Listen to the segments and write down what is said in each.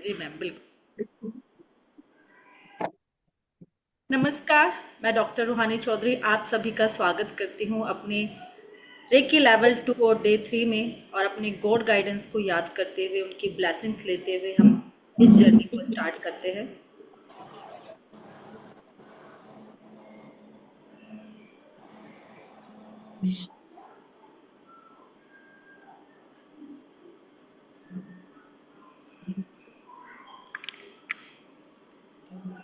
जी ma'am, बिल्कुल। नमस्कार, मैं डॉक्टर रूहानी चौधरी आप सभी का स्वागत करती हूँ अपने रेकी लेवल 2 और डे 3 में, और अपने गॉड गाइडेंस को याद करते हुए उनकी ब्लेसिंग्स लेते हुए हम इस जर्नी को स्टार्ट करते हैं।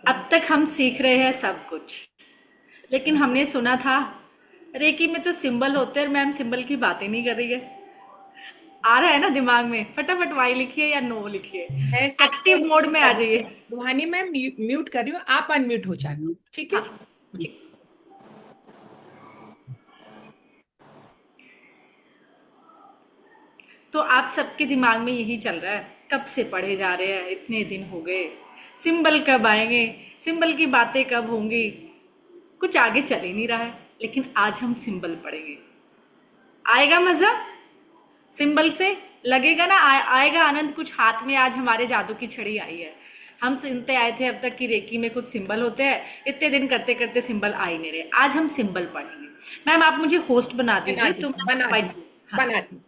अब तक हम सीख रहे हैं सब कुछ, लेकिन हमने सुना था रेकी में तो सिंबल होते हैं और मैम सिंबल की बात ही नहीं कर रही है। आ रहा है ना दिमाग में? फटाफट वाई लिखिए या नो लिखिए। मैं सबको एक्टिव मोड में आ जाइए। रूहानी मैं म्यूट कर रही हूँ, आप अनम्यूट हो जाना, ठीक है। हाँ, ठीक। तो आप सबके दिमाग में यही चल रहा है, कब से पढ़े जा रहे हैं, इतने दिन हो गए, सिंबल कब आएंगे, सिंबल की बातें कब होंगी, कुछ आगे चल ही नहीं रहा है। लेकिन आज हम सिंबल पढ़ेंगे। आएगा मजा सिंबल से? लगेगा ना आएगा आनंद कुछ हाथ में। आज हमारे जादू की छड़ी आई है। हम सुनते आए थे अब तक कि रेकी में कुछ सिंबल होते हैं, इतने दिन करते करते सिंबल आ ही नहीं रहे। आज हम सिंबल पढ़ेंगे। मैम आप मुझे होस्ट बना बना दीजिए दी, तो मैं बना दी, इनवाइट। हाँ। बना दी।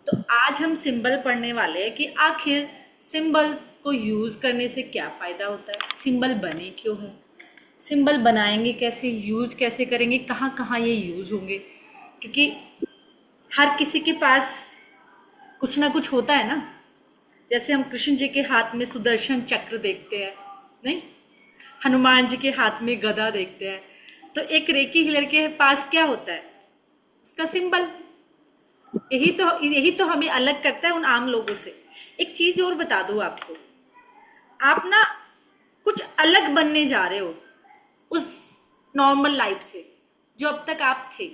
तो आज हम सिंबल पढ़ने वाले हैं कि आखिर सिंबल्स को यूज करने से क्या फायदा होता है, सिंबल बने क्यों है, सिंबल बनाएंगे कैसे, यूज कैसे करेंगे, कहाँ कहाँ ये यूज होंगे। क्योंकि हर किसी के पास कुछ ना कुछ होता है ना। जैसे हम कृष्ण जी के हाथ में सुदर्शन चक्र देखते हैं, नहीं, हनुमान जी के हाथ में गदा देखते हैं, तो एक रेकी हीलर के पास क्या होता है? उसका सिंबल। यही तो हमें अलग करता है उन आम लोगों से। एक चीज और बता दूं आपको, आप ना कुछ अलग बनने जा रहे हो उस नॉर्मल लाइफ से जो अब तक आप थे,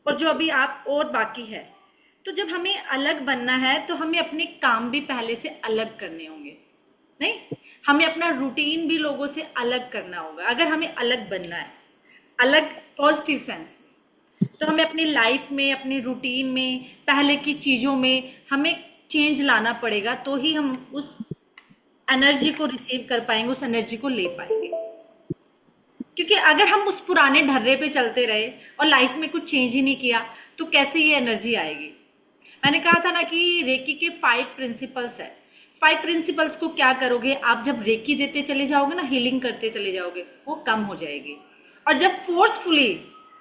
और जो अभी आप और बाकी है। तो जब हमें अलग बनना है तो हमें अपने काम भी पहले से अलग करने होंगे, नहीं, हमें अपना रूटीन भी लोगों से अलग करना होगा अगर हमें अलग बनना है। अलग पॉजिटिव सेंस में। तो हमें अपनी लाइफ में, अपने रूटीन में, पहले की चीज़ों में हमें चेंज लाना पड़ेगा, तो ही हम उस एनर्जी को रिसीव कर पाएंगे, उस एनर्जी को ले पाएंगे। क्योंकि अगर हम उस पुराने ढर्रे पे चलते रहे और लाइफ में कुछ चेंज ही नहीं किया, तो कैसे ये एनर्जी आएगी? मैंने कहा था ना कि रेकी के 5 प्रिंसिपल्स है। 5 प्रिंसिपल्स को क्या करोगे आप? जब रेकी देते चले जाओगे ना, हीलिंग करते चले जाओगे, वो कम हो जाएगी। और जब फोर्सफुली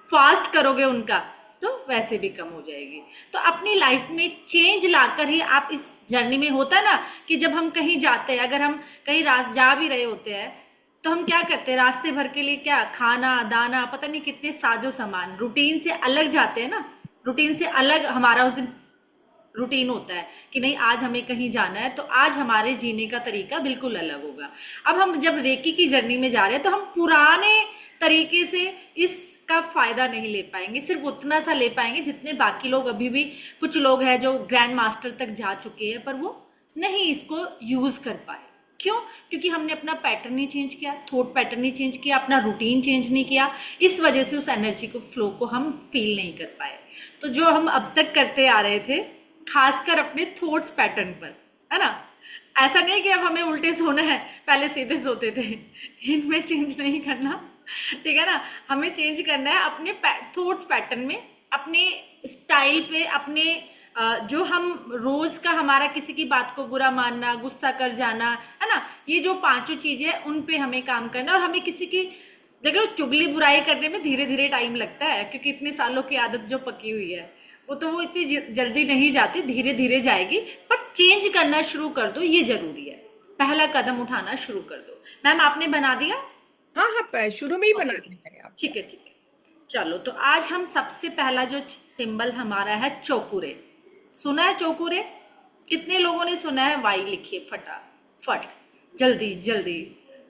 फास्ट करोगे उनका, तो वैसे भी कम हो जाएगी। तो अपनी लाइफ में चेंज लाकर ही आप इस जर्नी में, होता है ना कि जब हम कहीं जाते हैं, अगर हम कहीं जा भी रहे होते हैं, तो हम क्या करते हैं? रास्ते भर के लिए क्या, खाना दाना, पता नहीं कितने साजो सामान, रूटीन से अलग जाते हैं ना। रूटीन से अलग हमारा उस दिन रूटीन होता है कि नहीं, आज हमें कहीं जाना है, तो आज हमारे जीने का तरीका बिल्कुल अलग होगा। अब हम जब रेकी की जर्नी में जा रहे हैं, तो हम पुराने तरीके से इसका फायदा नहीं ले पाएंगे, सिर्फ उतना सा ले पाएंगे जितने बाकी लोग, अभी भी कुछ लोग हैं जो ग्रैंड मास्टर तक जा चुके हैं, पर वो नहीं इसको यूज कर पाए। क्यों? क्योंकि हमने अपना पैटर्न नहीं चेंज किया, थॉट पैटर्न नहीं चेंज किया, अपना रूटीन चेंज नहीं किया। इस वजह से उस एनर्जी को, फ्लो को हम फील नहीं कर पाए। तो जो हम अब तक करते आ रहे थे, खासकर अपने थॉट्स पैटर्न पर, है ना, ऐसा नहीं कि अब हमें उल्टे सोना है, पहले सीधे सोते थे, इनमें चेंज नहीं करना। ठीक है ना? हमें चेंज करना है अपने थॉट्स पैटर्न में, अपने स्टाइल पे, अपने जो हम रोज का हमारा किसी की बात को बुरा मानना, गुस्सा कर जाना, है ना, ये जो पांचों चीजें हैं उन पे हमें काम करना। और हमें किसी की, देखो, चुगली बुराई करने में धीरे धीरे टाइम लगता है, क्योंकि इतने सालों की आदत जो पकी हुई है, वो इतनी जल्दी नहीं जाती, धीरे धीरे जाएगी। पर चेंज करना शुरू कर दो, ये जरूरी है। पहला कदम उठाना शुरू कर दो। मैम आपने बना दिया? हाँ हाँ, शुरू में ही बना ओके ओके, दी मैंने आपको। ठीक है ठीक है। चलो, तो आज हम सबसे पहला जो सिंबल हमारा है, चौकुरे। सुना है चौकुरे? कितने लोगों ने सुना है? वाई लिखिए फटाफट, जल्दी जल्दी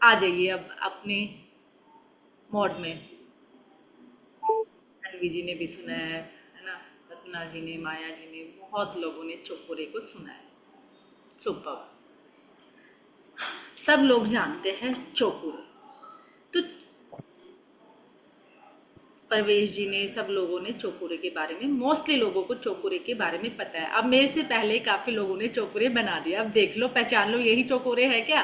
आ जाइए अब अपने मोड में। अनवी जी ने भी सुना है ना, रत्ना जी ने, माया जी ने, बहुत लोगों ने चौकुरे को सुना है। सुपर। सब लोग जानते हैं चौकुरे। तो परवेश जी ने, सब लोगों ने चोकुरे के बारे में, मोस्टली लोगों को चोकुरे के बारे में पता है। अब मेरे से पहले काफ़ी लोगों ने चोकुरे बना दिया। अब देख लो, पहचान लो, यही चोकुरे है क्या।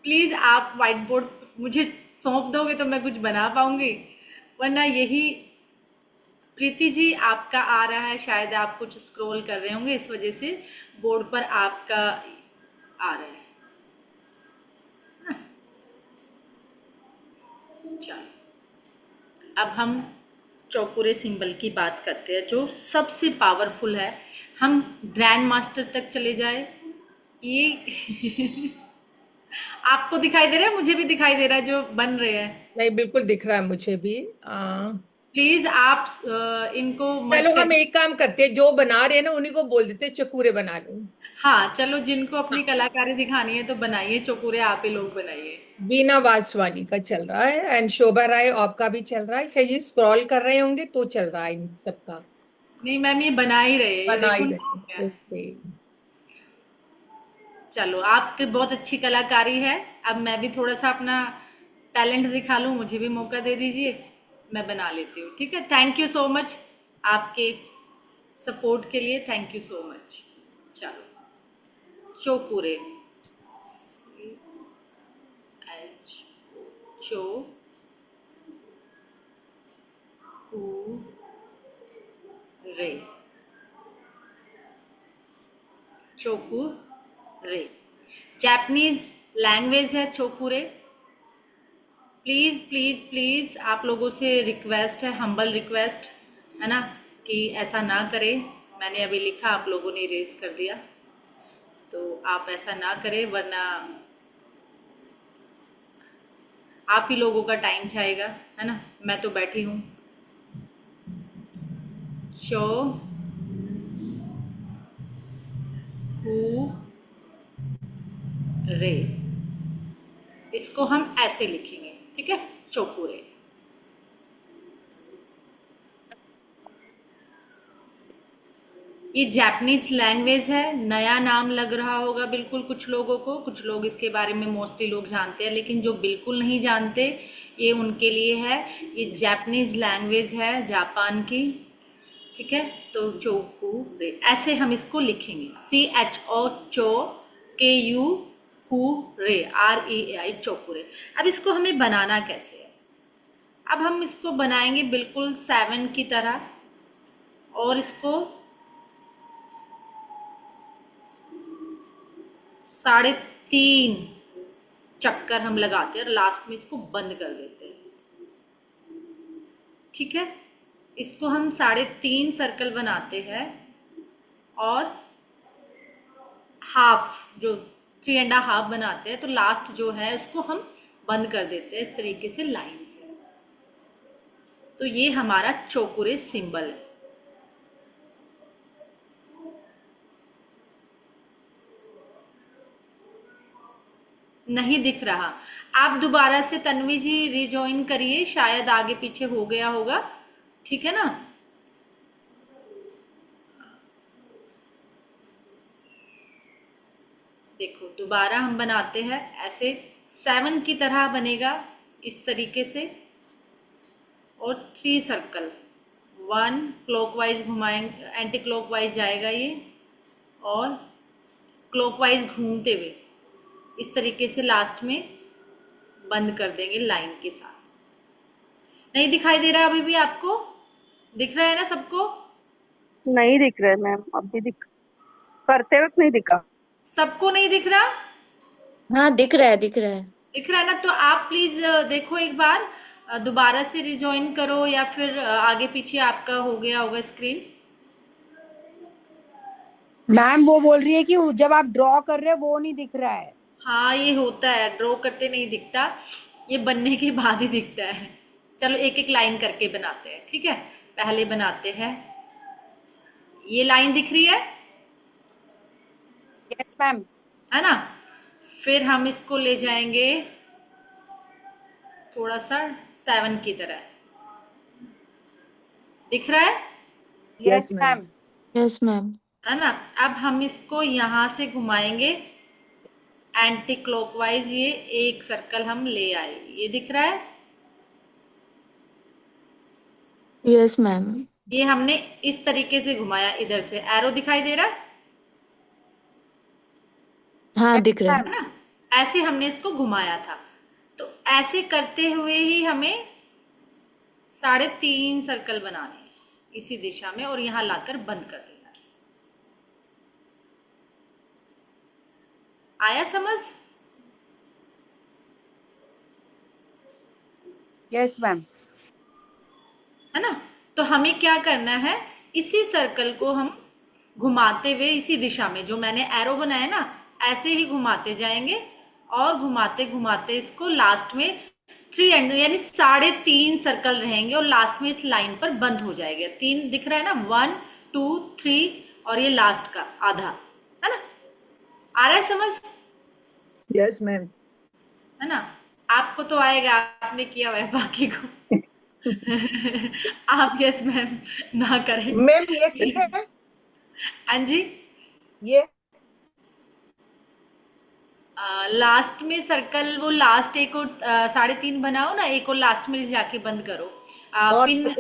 प्लीज़ आप व्हाइट बोर्ड मुझे सौंप दोगे तो मैं कुछ बना पाऊंगी, वरना यही। प्रीति जी, आपका आ रहा है, शायद आप कुछ स्क्रॉल कर रहे होंगे, इस वजह से बोर्ड पर आपका आ रहा है। चलो, अब हम चौकुरे सिंबल की बात करते हैं, जो सबसे पावरफुल है। हम ग्रैंड मास्टर तक चले जाए। ये आपको दिखाई दे रहा है, मुझे भी दिखाई दे रहा है जो बन रहे हैं। नहीं, बिल्कुल दिख रहा है मुझे भी। प्लीज आप इनको मत चलो कर। हम एक काम करते हैं, जो बना रहे हैं ना उन्हीं को बोल देते हैं चकूरे बना लो। हाँ चलो, जिनको अपनी हाँ, कलाकारी दिखानी है तो बनाइए, चौकुरे आप ही लोग बनाइए। बीना वासवानी का चल रहा है एंड शोभा राय आपका भी चल रहा है, शायद ये स्क्रॉल कर रहे होंगे तो चल रहा है इन सबका। नहीं मैम, ये बना ही रहे हैं, ये बना देखो ही ना रहे हो गया। हैं, ओके। चलो, आपकी बहुत अच्छी कलाकारी है। अब मैं भी थोड़ा सा अपना टैलेंट दिखा लूँ, मुझे भी मौका दे दीजिए, मैं बना लेती हूँ। ठीक है, थैंक यू सो मच आपके सपोर्ट के लिए, थैंक यू सो मच। चलो, चौकुरे, एच, चो, कू, रे, चोकुरे। जापानीज लैंग्वेज है चोकुरे। प्लीज़ प्लीज़ प्लीज़ आप लोगों से रिक्वेस्ट है, हम्बल रिक्वेस्ट है ना, कि ऐसा ना करें। मैंने अभी लिखा, आप लोगों ने इरेज कर दिया, तो आप ऐसा ना करें, वरना आप ही लोगों का टाइम जाएगा, है ना। मैं तो बैठी हूँ। शो, हु, रे, इसको हम ऐसे लिखेंगे, ठीक है, चोकुरे। ये जापानीज लैंग्वेज है, नया नाम लग रहा होगा बिल्कुल कुछ लोगों को, कुछ लोग इसके बारे में मोस्टली लोग जानते हैं, लेकिन जो बिल्कुल नहीं जानते, ये उनके लिए है। ये जापानीज लैंग्वेज है, जापान की। ठीक है, तो चोकू रे, ऐसे हम इसको लिखेंगे, CHO, चो, KU, कू, रे, REAI, चोकुरे। अब इसको हमें बनाना कैसे है। अब हम इसको बनाएंगे बिल्कुल 7 की तरह, और इसको 3.5 चक्कर हम लगाते हैं, और लास्ट में इसको बंद कर देते हैं। ठीक है, इसको हम 3.5 सर्कल बनाते हैं, और हाफ, जो 3.5 बनाते हैं, तो लास्ट जो है उसको हम बंद कर देते हैं इस तरीके से लाइन से। तो ये हमारा चौकुरे सिंबल है। नहीं दिख रहा, आप दोबारा से तन्वी जी रिजॉइन करिए, शायद आगे पीछे हो गया होगा। ठीक है ना। देखो, दोबारा हम बनाते हैं ऐसे, 7 की तरह बनेगा इस तरीके से, और 3 सर्कल, 1 क्लॉकवाइज घुमाएंगे, एंटी क्लॉकवाइज जाएगा ये, और क्लॉकवाइज घूमते हुए इस तरीके से लास्ट में बंद कर देंगे लाइन के साथ। नहीं दिखाई दे रहा अभी भी आपको? दिख रहा है ना सबको? नहीं दिख रहा है मैम, अभी दिख करते वक्त नहीं दिखा। सबको नहीं दिख रहा? हाँ दिख रहा है, दिख रहा है। दिख रहा है ना, तो आप प्लीज देखो एक बार, दोबारा से रिजॉइन करो, या फिर आगे पीछे आपका हो गया होगा स्क्रीन। मैम वो बोल रही है कि जब आप ड्रॉ कर रहे हो वो नहीं दिख रहा है। हाँ, ये होता है, ड्रॉ करते नहीं दिखता, ये बनने के बाद ही दिखता है। चलो, एक एक लाइन करके बनाते हैं, ठीक है। पहले बनाते हैं, ये लाइन दिख रही यस मैम। है ना। फिर हम इसको ले जाएंगे थोड़ा सा 7 की तरह, दिख रहा है यस मैम। Yes ma'am. है ना। अब हम इसको यहाँ से घुमाएंगे एंटी क्लॉकवाइज, ये एक सर्कल हम ले आए, ये दिख रहा है। Yes ma'am. ये हमने इस तरीके से घुमाया, इधर से एरो दिखाई दे रहा है हाँ दिख रहा है। है ना? ऐसे हमने इसको घुमाया था। तो ऐसे करते हुए ही हमें 3.5 सर्कल बनाने हैं इसी दिशा में, और यहां लाकर बंद कर देना है। आया समझ? Yes ma'am. है ना? तो हमें क्या करना है, इसी सर्कल को हम घुमाते हुए इसी दिशा में, जो मैंने एरो बनाया ना, ऐसे ही घुमाते जाएंगे, और घुमाते घुमाते इसको लास्ट में 3 एंड यानी 3.5 सर्कल रहेंगे, और लास्ट में इस लाइन पर बंद हो जाएगा। 3 दिख रहा है ना, 1 2 3, और ये लास्ट का आधा, है ना? आ रहा है समझ? Yes ma'am. है ना? आपको तो आएगा, आपने किया हुआ है, बाकी को आप यस मैम ना करें। मैम ये ठीक है? हाँ जी। ये लास्ट में सर्कल, वो लास्ट एक और 3.5 बनाओ ना, एक और लास्ट में जाके बंद करो। और पिन। हाँ।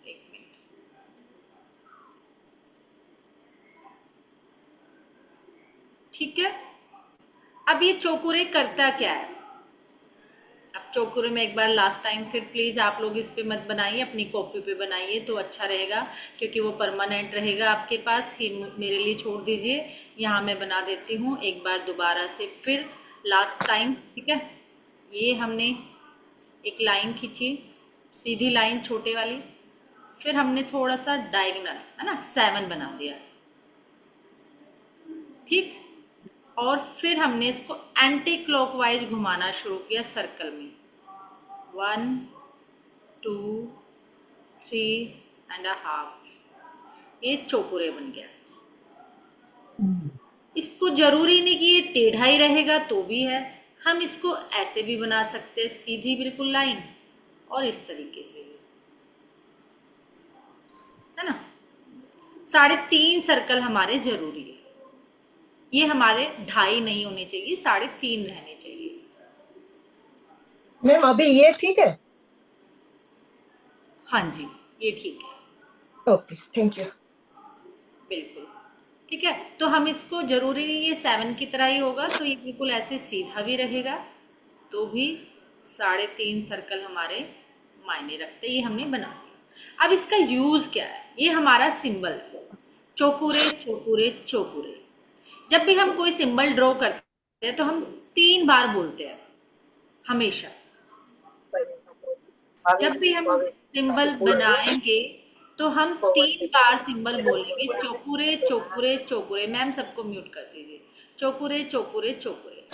एक मिनट। ठीक है। अब ये चौकुरे करता क्या है? अब चौकुरे में एक बार लास्ट टाइम, फिर प्लीज आप लोग इस पे मत बनाइए, अपनी कॉपी पे बनाइए तो अच्छा रहेगा, क्योंकि वो परमानेंट रहेगा आपके पास। ये मेरे लिए छोड़ दीजिए, यहाँ मैं बना देती हूँ एक बार दोबारा से, फिर लास्ट टाइम। ठीक है? ये हमने एक लाइन खींची, सीधी लाइन छोटे वाली, फिर हमने थोड़ा सा डायगोनल, है ना, 7 बना दिया। ठीक। और फिर हमने इसको एंटी क्लॉकवाइज घुमाना शुरू किया सर्कल में, 1 2 3.5। ये चौकोरे बन गया। इसको जरूरी नहीं कि ये टेढ़ा ही रहेगा तो भी है, हम इसको ऐसे भी बना सकते हैं, सीधी बिल्कुल लाइन, और इस तरीके से भी, है ना? 3.5 सर्कल हमारे जरूरी है। ये हमारे 2.5 नहीं होने चाहिए, 3.5 रहने चाहिए। मैम अभी ये ठीक है? हाँ जी, ये ठीक है। Okay thank you. बिल्कुल ठीक है। तो हम इसको, जरूरी नहीं ये 7 की तरह ही होगा, तो ये बिल्कुल ऐसे सीधा भी रहेगा तो भी 3.5 सर्कल हमारे मायने रखते। ये हमने बना दिया। अब इसका यूज क्या है? ये हमारा सिंबल है, चौकुरे चौकुरे चौकुरे। जब भी हम कोई सिंबल ड्रॉ करते हैं तो हम 3 बार बोलते हैं हमेशा। जब भी हम सिंबल बनाएंगे तो हम 3 बार सिंबल बोलेंगे, चौकुरे चौकुरे चौकुरे। मैम सबको म्यूट कर दीजिए। चौकुरे चौकुरे चौकुरे।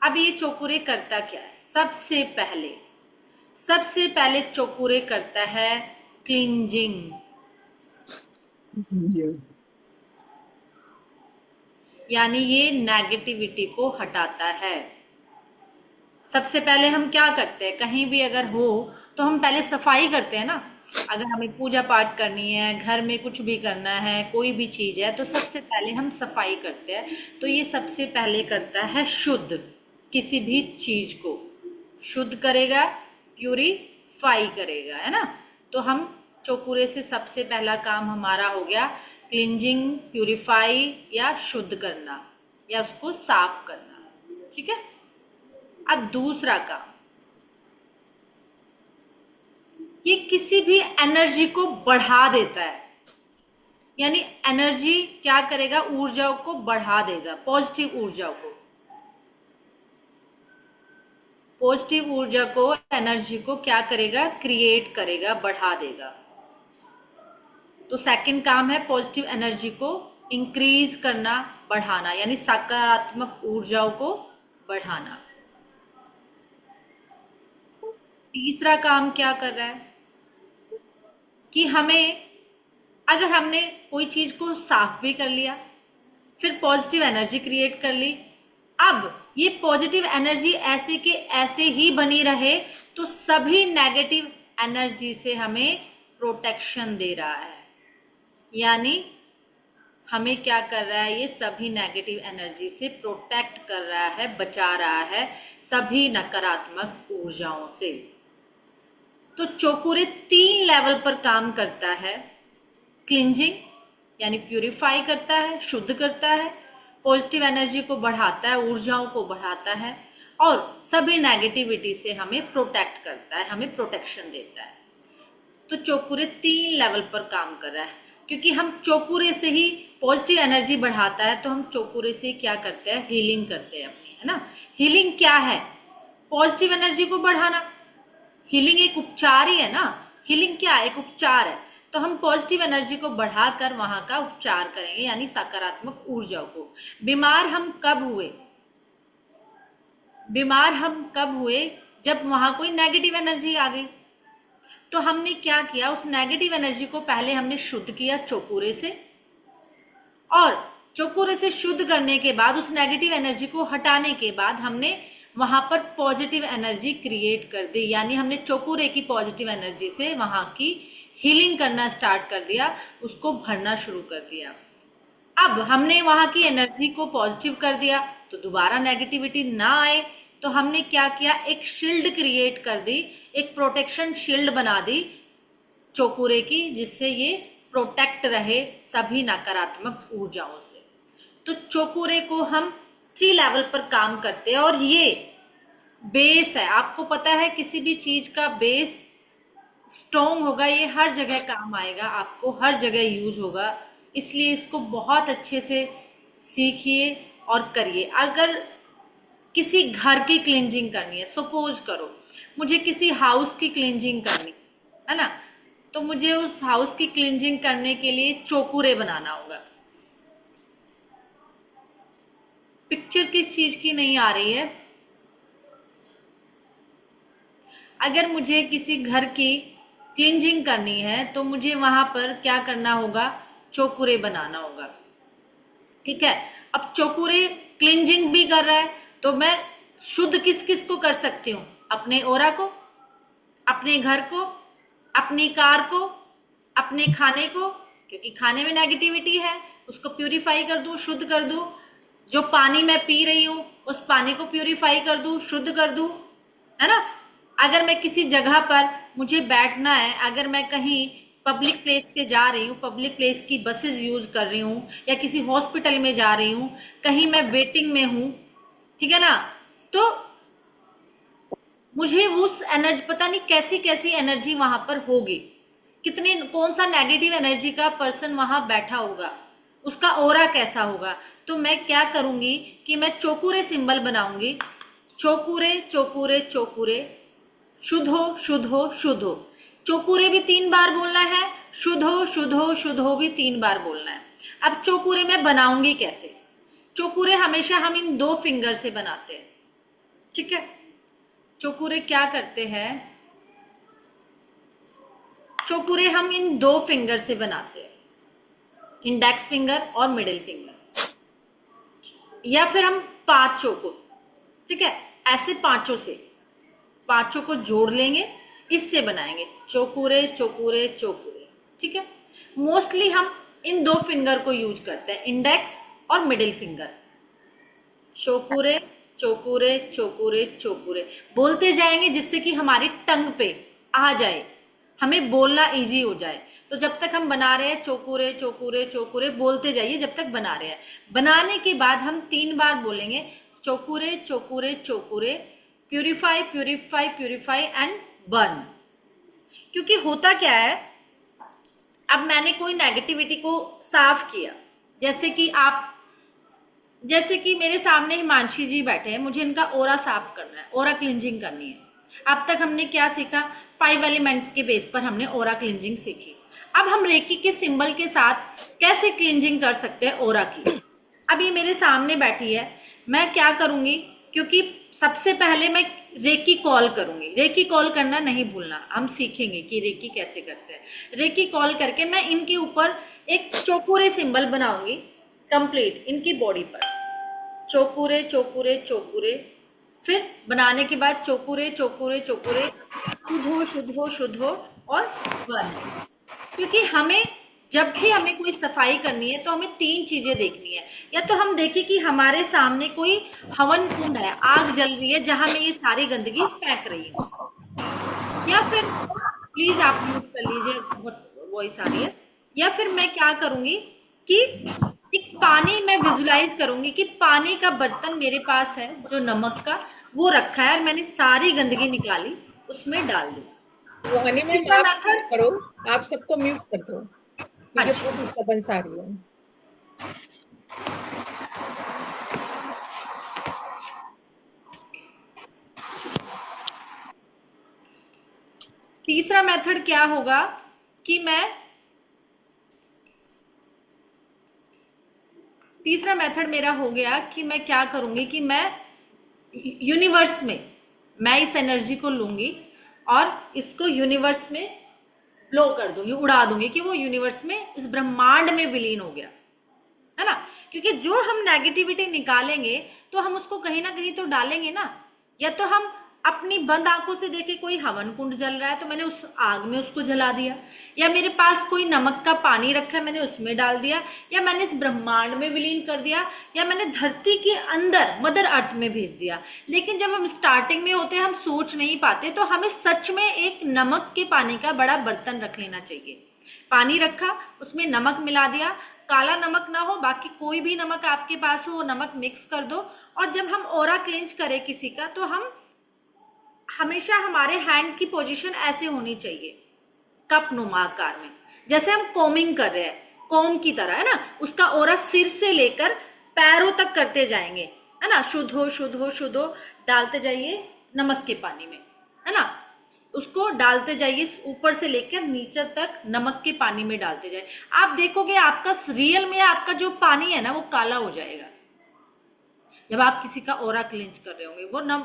अब ये चौकुरे करता क्या है? सबसे पहले चौकुरे करता है क्लिंजिंग, यानी ये नेगेटिविटी को हटाता है। सबसे पहले हम क्या करते हैं, कहीं भी अगर हो तो हम पहले सफाई करते हैं ना। अगर हमें पूजा पाठ करनी है, घर में कुछ भी करना है, कोई भी चीज़ है, तो सबसे पहले हम सफाई करते हैं। तो ये सबसे पहले करता है शुद्ध, किसी भी चीज़ को शुद्ध करेगा, प्यूरीफाई करेगा, है ना? तो हम चौकुरे से सबसे पहला काम हमारा हो गया क्लिंजिंग, प्यूरीफाई या शुद्ध करना, या उसको साफ करना। ठीक है? अब दूसरा काम, ये किसी भी एनर्जी को बढ़ा देता है, यानी एनर्जी क्या करेगा, ऊर्जाओं को बढ़ा देगा, पॉजिटिव ऊर्जा को, पॉजिटिव ऊर्जा को, एनर्जी को क्या करेगा, क्रिएट करेगा, बढ़ा देगा। तो सेकंड काम है पॉजिटिव एनर्जी को इंक्रीज करना, बढ़ाना, यानी सकारात्मक ऊर्जाओं को बढ़ाना। तीसरा काम क्या कर रहा है कि हमें, अगर हमने कोई चीज को साफ भी कर लिया, फिर पॉजिटिव एनर्जी क्रिएट कर ली, अब ये पॉजिटिव एनर्जी ऐसे के ऐसे ही बनी रहे, तो सभी नेगेटिव एनर्जी से हमें प्रोटेक्शन दे रहा है। यानी हमें क्या कर रहा है, ये सभी नेगेटिव एनर्जी से प्रोटेक्ट कर रहा है, बचा रहा है सभी नकारात्मक ऊर्जाओं से। तो चोकुरे 3 लेवल पर काम करता है। क्लिंजिंग यानी प्यूरिफाई करता है, शुद्ध करता है, पॉजिटिव एनर्जी को बढ़ाता है, ऊर्जाओं को बढ़ाता है और सभी नेगेटिविटी से हमें प्रोटेक्ट करता है, हमें प्रोटेक्शन देता है। तो चोकुरे 3 लेवल पर काम कर रहा है, क्योंकि हम चोकुरे से ही पॉजिटिव एनर्जी बढ़ाता है, तो हम चोकुरे से क्या करते हैं, हीलिंग करते हैं अपनी, है ना। हीलिंग क्या है, पॉजिटिव एनर्जी को बढ़ाना। हीलिंग एक उपचार ही है ना, हीलिंग क्या है, एक उपचार है। तो हम पॉजिटिव एनर्जी को बढ़ाकर वहां का उपचार करेंगे, यानी सकारात्मक ऊर्जाओं को। बीमार हम कब हुए, बीमार हम कब हुए, जब वहां कोई नेगेटिव एनर्जी आ गई। तो हमने क्या किया, उस नेगेटिव एनर्जी को पहले हमने शुद्ध किया चोकुरे से, और चोकुरे से शुद्ध करने के बाद उस नेगेटिव एनर्जी को हटाने के बाद हमने वहां पर पॉजिटिव एनर्जी क्रिएट कर दी, यानी हमने चोकुरे की पॉजिटिव एनर्जी से वहां की हीलिंग करना स्टार्ट कर दिया, उसको भरना शुरू कर दिया। अब हमने वहां की एनर्जी को पॉजिटिव कर दिया तो दोबारा नेगेटिविटी ना आए, तो हमने क्या किया, एक शील्ड क्रिएट कर दी, एक प्रोटेक्शन शील्ड बना दी चोकुरे की, जिससे ये प्रोटेक्ट रहे सभी नकारात्मक ऊर्जाओं से। तो चोकुरे को हम 3 लेवल पर काम करते हैं, और ये बेस है। आपको पता है किसी भी चीज का बेस स्ट्रॉन्ग होगा, ये हर जगह काम आएगा, आपको हर जगह यूज होगा, इसलिए इसको बहुत अच्छे से सीखिए और करिए। अगर किसी घर की क्लींजिंग करनी है, सपोज करो मुझे किसी हाउस की क्लींजिंग करनी है ना, तो मुझे उस हाउस की क्लींजिंग करने के लिए चोकुरे बनाना होगा। पिक्चर किस चीज की नहीं आ रही है? अगर मुझे किसी घर की क्लींजिंग करनी है तो मुझे वहां पर क्या करना होगा, चोकुरे बनाना होगा, ठीक है। अब चोकुरे क्लींजिंग भी कर रहा है, तो मैं शुद्ध किस किस को कर सकती हूँ, अपने ओरा को, अपने घर को, अपनी कार को, अपने खाने को, क्योंकि खाने में नेगेटिविटी है, उसको प्यूरिफाई कर दूं, शुद्ध कर दूं। जो पानी मैं पी रही हूँ उस पानी को प्यूरिफाई कर दूं, शुद्ध कर दूं, है ना। अगर मैं किसी जगह पर मुझे बैठना है, अगर मैं कहीं पब्लिक प्लेस पे जा रही हूँ, पब्लिक प्लेस की बसेस यूज कर रही हूँ, या किसी हॉस्पिटल में जा रही हूँ, कहीं मैं वेटिंग में हूँ, ठीक है ना, तो मुझे उस एनर्जी, पता नहीं कैसी कैसी एनर्जी वहां पर होगी, कितने, कौन सा नेगेटिव एनर्जी का पर्सन वहां बैठा होगा, उसका ओरा कैसा होगा। तो मैं क्या करूंगी कि मैं चोकुरे सिंबल बनाऊंगी, चोकुरे चोकुरे चोकुरे, शुद्ध हो शुद्ध हो शुद्ध हो। चोकुरे भी 3 बार बोलना है, शुद्ध हो शुद्ध हो शुद्ध हो भी 3 बार बोलना है। अब चोकुरे मैं बनाऊंगी कैसे, चोकुरे हमेशा हम इन 2 फिंगर से बनाते हैं, ठीक है। चोकुरे क्या करते हैं, चोकुरे हम इन 2 फिंगर से बनाते हैं, इंडेक्स फिंगर और मिडिल फिंगर, या फिर हम 5 चोको, ठीक है, ऐसे 5 से 5 को जोड़ लेंगे, इससे बनाएंगे चोकुरे चोकुरे चोकुरे, ठीक है। मोस्टली हम इन 2 फिंगर को यूज करते हैं, इंडेक्स और मिडिल फिंगर। चोकुरे चोकुरे चोकुरे चोकुरे बोलते जाएंगे, जिससे कि हमारी टंग पे आ जाए, हमें बोलना इजी हो जाए। तो जब तक हम बना रहे हैं चोकुरे चोकुरे चोकुरे बोलते जाइए, जब तक बना रहे हैं। बनाने के बाद हम 3 बार बोलेंगे चोकुरे चोकुरे चोकुरे, purify purify purify and burn. क्योंकि होता क्या है, अब मैंने कोई नेगेटिविटी को साफ किया, जैसे कि मेरे सामने हिमांशी जी बैठे हैं, मुझे इनका ओरा साफ करना है, ओरा क्लिंजिंग करनी है। अब तक हमने क्या सीखा, 5 एलिमेंट्स के बेस पर हमने ओरा क्लिंजिंग सीखी। अब हम रेकी के सिंबल के साथ कैसे क्लिंजिंग कर सकते हैं ओरा की। अब ये मेरे सामने बैठी है, मैं क्या करूंगी, क्योंकि सबसे पहले मैं रेकी कॉल करूंगी, रेकी कॉल करना नहीं भूलना, हम सीखेंगे कि रेकी कैसे करते हैं। रेकी कॉल करके मैं इनके ऊपर एक चोकुरे सिंबल बनाऊंगी, कंप्लीट इनकी बॉडी पर, चोकुरे चोकुरे चोकुरे। फिर बनाने के बाद चोकुरे चोकुरे चोकुरे, शुद्ध हो शुद्ध हो शुद्ध हो और बर्न। क्योंकि हमें जब भी हमें कोई सफाई करनी है तो हमें 3 चीजें देखनी है, या तो हम देखें कि हमारे सामने कोई हवन कुंड है, आग जल रही है जहां मैं ये सारी गंदगी फेंक रही हूँ, या फिर प्लीज आप म्यूट कर लीजिए, बहुत वॉइस आ रही है। या फिर मैं क्या करूंगी कि एक पानी मैं विजुलाइज करूंगी कि पानी का बर्तन मेरे पास है जो नमक का, वो रखा है और मैंने सारी गंदगी निकाली उसमें डाल दी। रोहानी मैम तीसरा आप म्यूट मेथड, करो, आप सबको म्यूट कर दो क्योंकि अच्छा बहुत डिस्टर्बेंस आ रही है। तीसरा मेथड क्या होगा कि तीसरा मेथड मेरा हो गया कि मैं क्या करूंगी कि मैं यूनिवर्स में, मैं इस एनर्जी को लूंगी और इसको यूनिवर्स में ब्लो कर दूंगी, उड़ा दूंगी कि वो यूनिवर्स में, इस ब्रह्मांड में विलीन हो गया, है ना। क्योंकि जो हम नेगेटिविटी निकालेंगे तो हम उसको कहीं ना कहीं तो डालेंगे ना। या तो हम अपनी बंद आंखों से देखे कोई हवन कुंड जल रहा है तो मैंने उस आग में उसको जला दिया, या मेरे पास कोई नमक का पानी रखा है मैंने उसमें डाल दिया, या मैंने इस ब्रह्मांड में विलीन कर दिया, या मैंने धरती के अंदर मदर अर्थ में भेज दिया। लेकिन जब हम स्टार्टिंग में होते हैं हम सोच नहीं पाते, तो हमें सच में एक नमक के पानी का बड़ा बर्तन रख लेना चाहिए। पानी रखा, उसमें नमक मिला दिया, काला नमक ना हो, बाकी कोई भी नमक आपके पास हो वो नमक मिक्स कर दो। और जब हम ऑरा क्लेंज करें किसी का तो हम हमेशा, हमारे हैंड की पोजीशन ऐसे होनी चाहिए कप नुमा आकार में, जैसे हम कोमिंग कर रहे हैं, कोम की तरह, है ना। उसका ऑरा सिर से लेकर पैरों तक करते जाएंगे, है ना। शुद्ध हो शुद्ध हो शुद्ध हो, डालते जाइए नमक के पानी में, है ना। उसको डालते जाइए, ऊपर से लेकर नीचे तक नमक के पानी में डालते जाए। आप देखोगे आपका रियल में आपका जो पानी है ना वो काला हो जाएगा जब आप किसी का ऑरा क्लेंज कर रहे होंगे।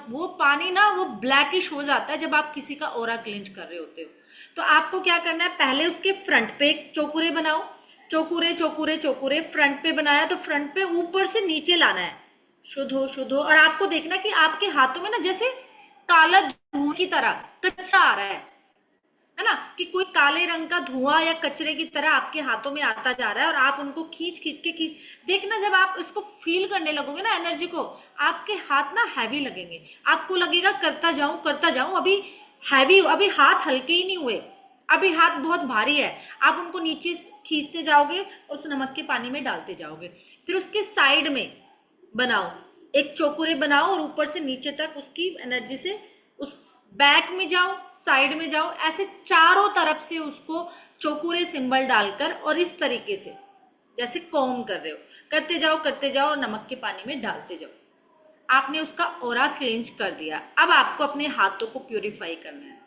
वो पानी ना वो ब्लैकिश हो जाता है जब आप किसी का ऑरा क्लेंज कर रहे होते हो। तो आपको क्या करना है, पहले उसके फ्रंट पे एक चौकुरे बनाओ, चौकुरे चौकुरे चौकुरे फ्रंट पे बनाया तो फ्रंट पे ऊपर से नीचे लाना है, शुद्ध हो शुद्ध हो। और आपको देखना कि आपके हाथों में ना जैसे काला धुआं की तरह कचरा आ रहा है ना, कि कोई काले रंग का धुआं या कचरे की तरह आपके हाथों में आता जा रहा है और आप उनको खींच खींच के देखना। जब आप इसको फील करने लगोगे ना एनर्जी को, आपके हाथ ना हैवी लगेंगे, आपको लगेगा करता जाऊं, अभी हैवी, अभी हाथ हल्के ही नहीं हुए, अभी हाथ बहुत भारी है। आप उनको नीचे खींचते जाओगे और उस नमक के पानी में डालते जाओगे। फिर उसके साइड में बनाओ, एक चौकुरे बनाओ और ऊपर से नीचे तक उसकी एनर्जी से उस बैक में जाओ, साइड में जाओ, ऐसे चारों तरफ से उसको चौकुरे सिंबल डालकर और इस तरीके से जैसे कॉम कर रहे हो करते जाओ और नमक के पानी में डालते जाओ। आपने उसका ऑरा क्लेंज कर दिया। अब आपको अपने हाथों को प्यूरिफाई करना है।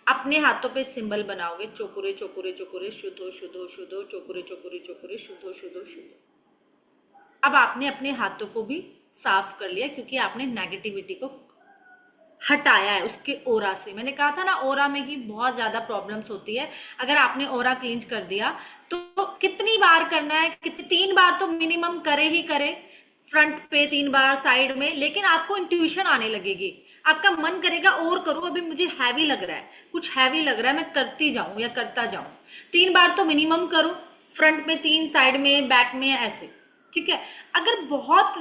अपने हाथों पे सिंबल बनाओगे, चौकुरे चौकुरे चौकुरे, शुद्ध हो शुद्ध हो शुद्ध हो, चौकुरे चौकुरे चौकुरे, शुद्ध हो शुद्ध हो शुद्ध हो। अब आपने अपने हाथों को भी साफ कर लिया क्योंकि आपने नेगेटिविटी को हटाया है उसके ओरा से। मैंने कहा था ना ओरा में ही बहुत ज्यादा प्रॉब्लम्स होती है। अगर आपने ओरा क्लींज कर दिया तो कितनी बार करना है, 3 बार तो मिनिमम करे ही करे, फ्रंट पे 3 बार, साइड में। लेकिन आपको इंट्यूशन आने लगेगी, आपका मन करेगा और करो, अभी मुझे हैवी लग रहा है, कुछ हैवी लग रहा है, मैं करती जाऊं या करता जाऊं। 3 बार तो मिनिमम करो, फ्रंट में 3, साइड में, बैक में, ऐसे, ठीक है। अगर बहुत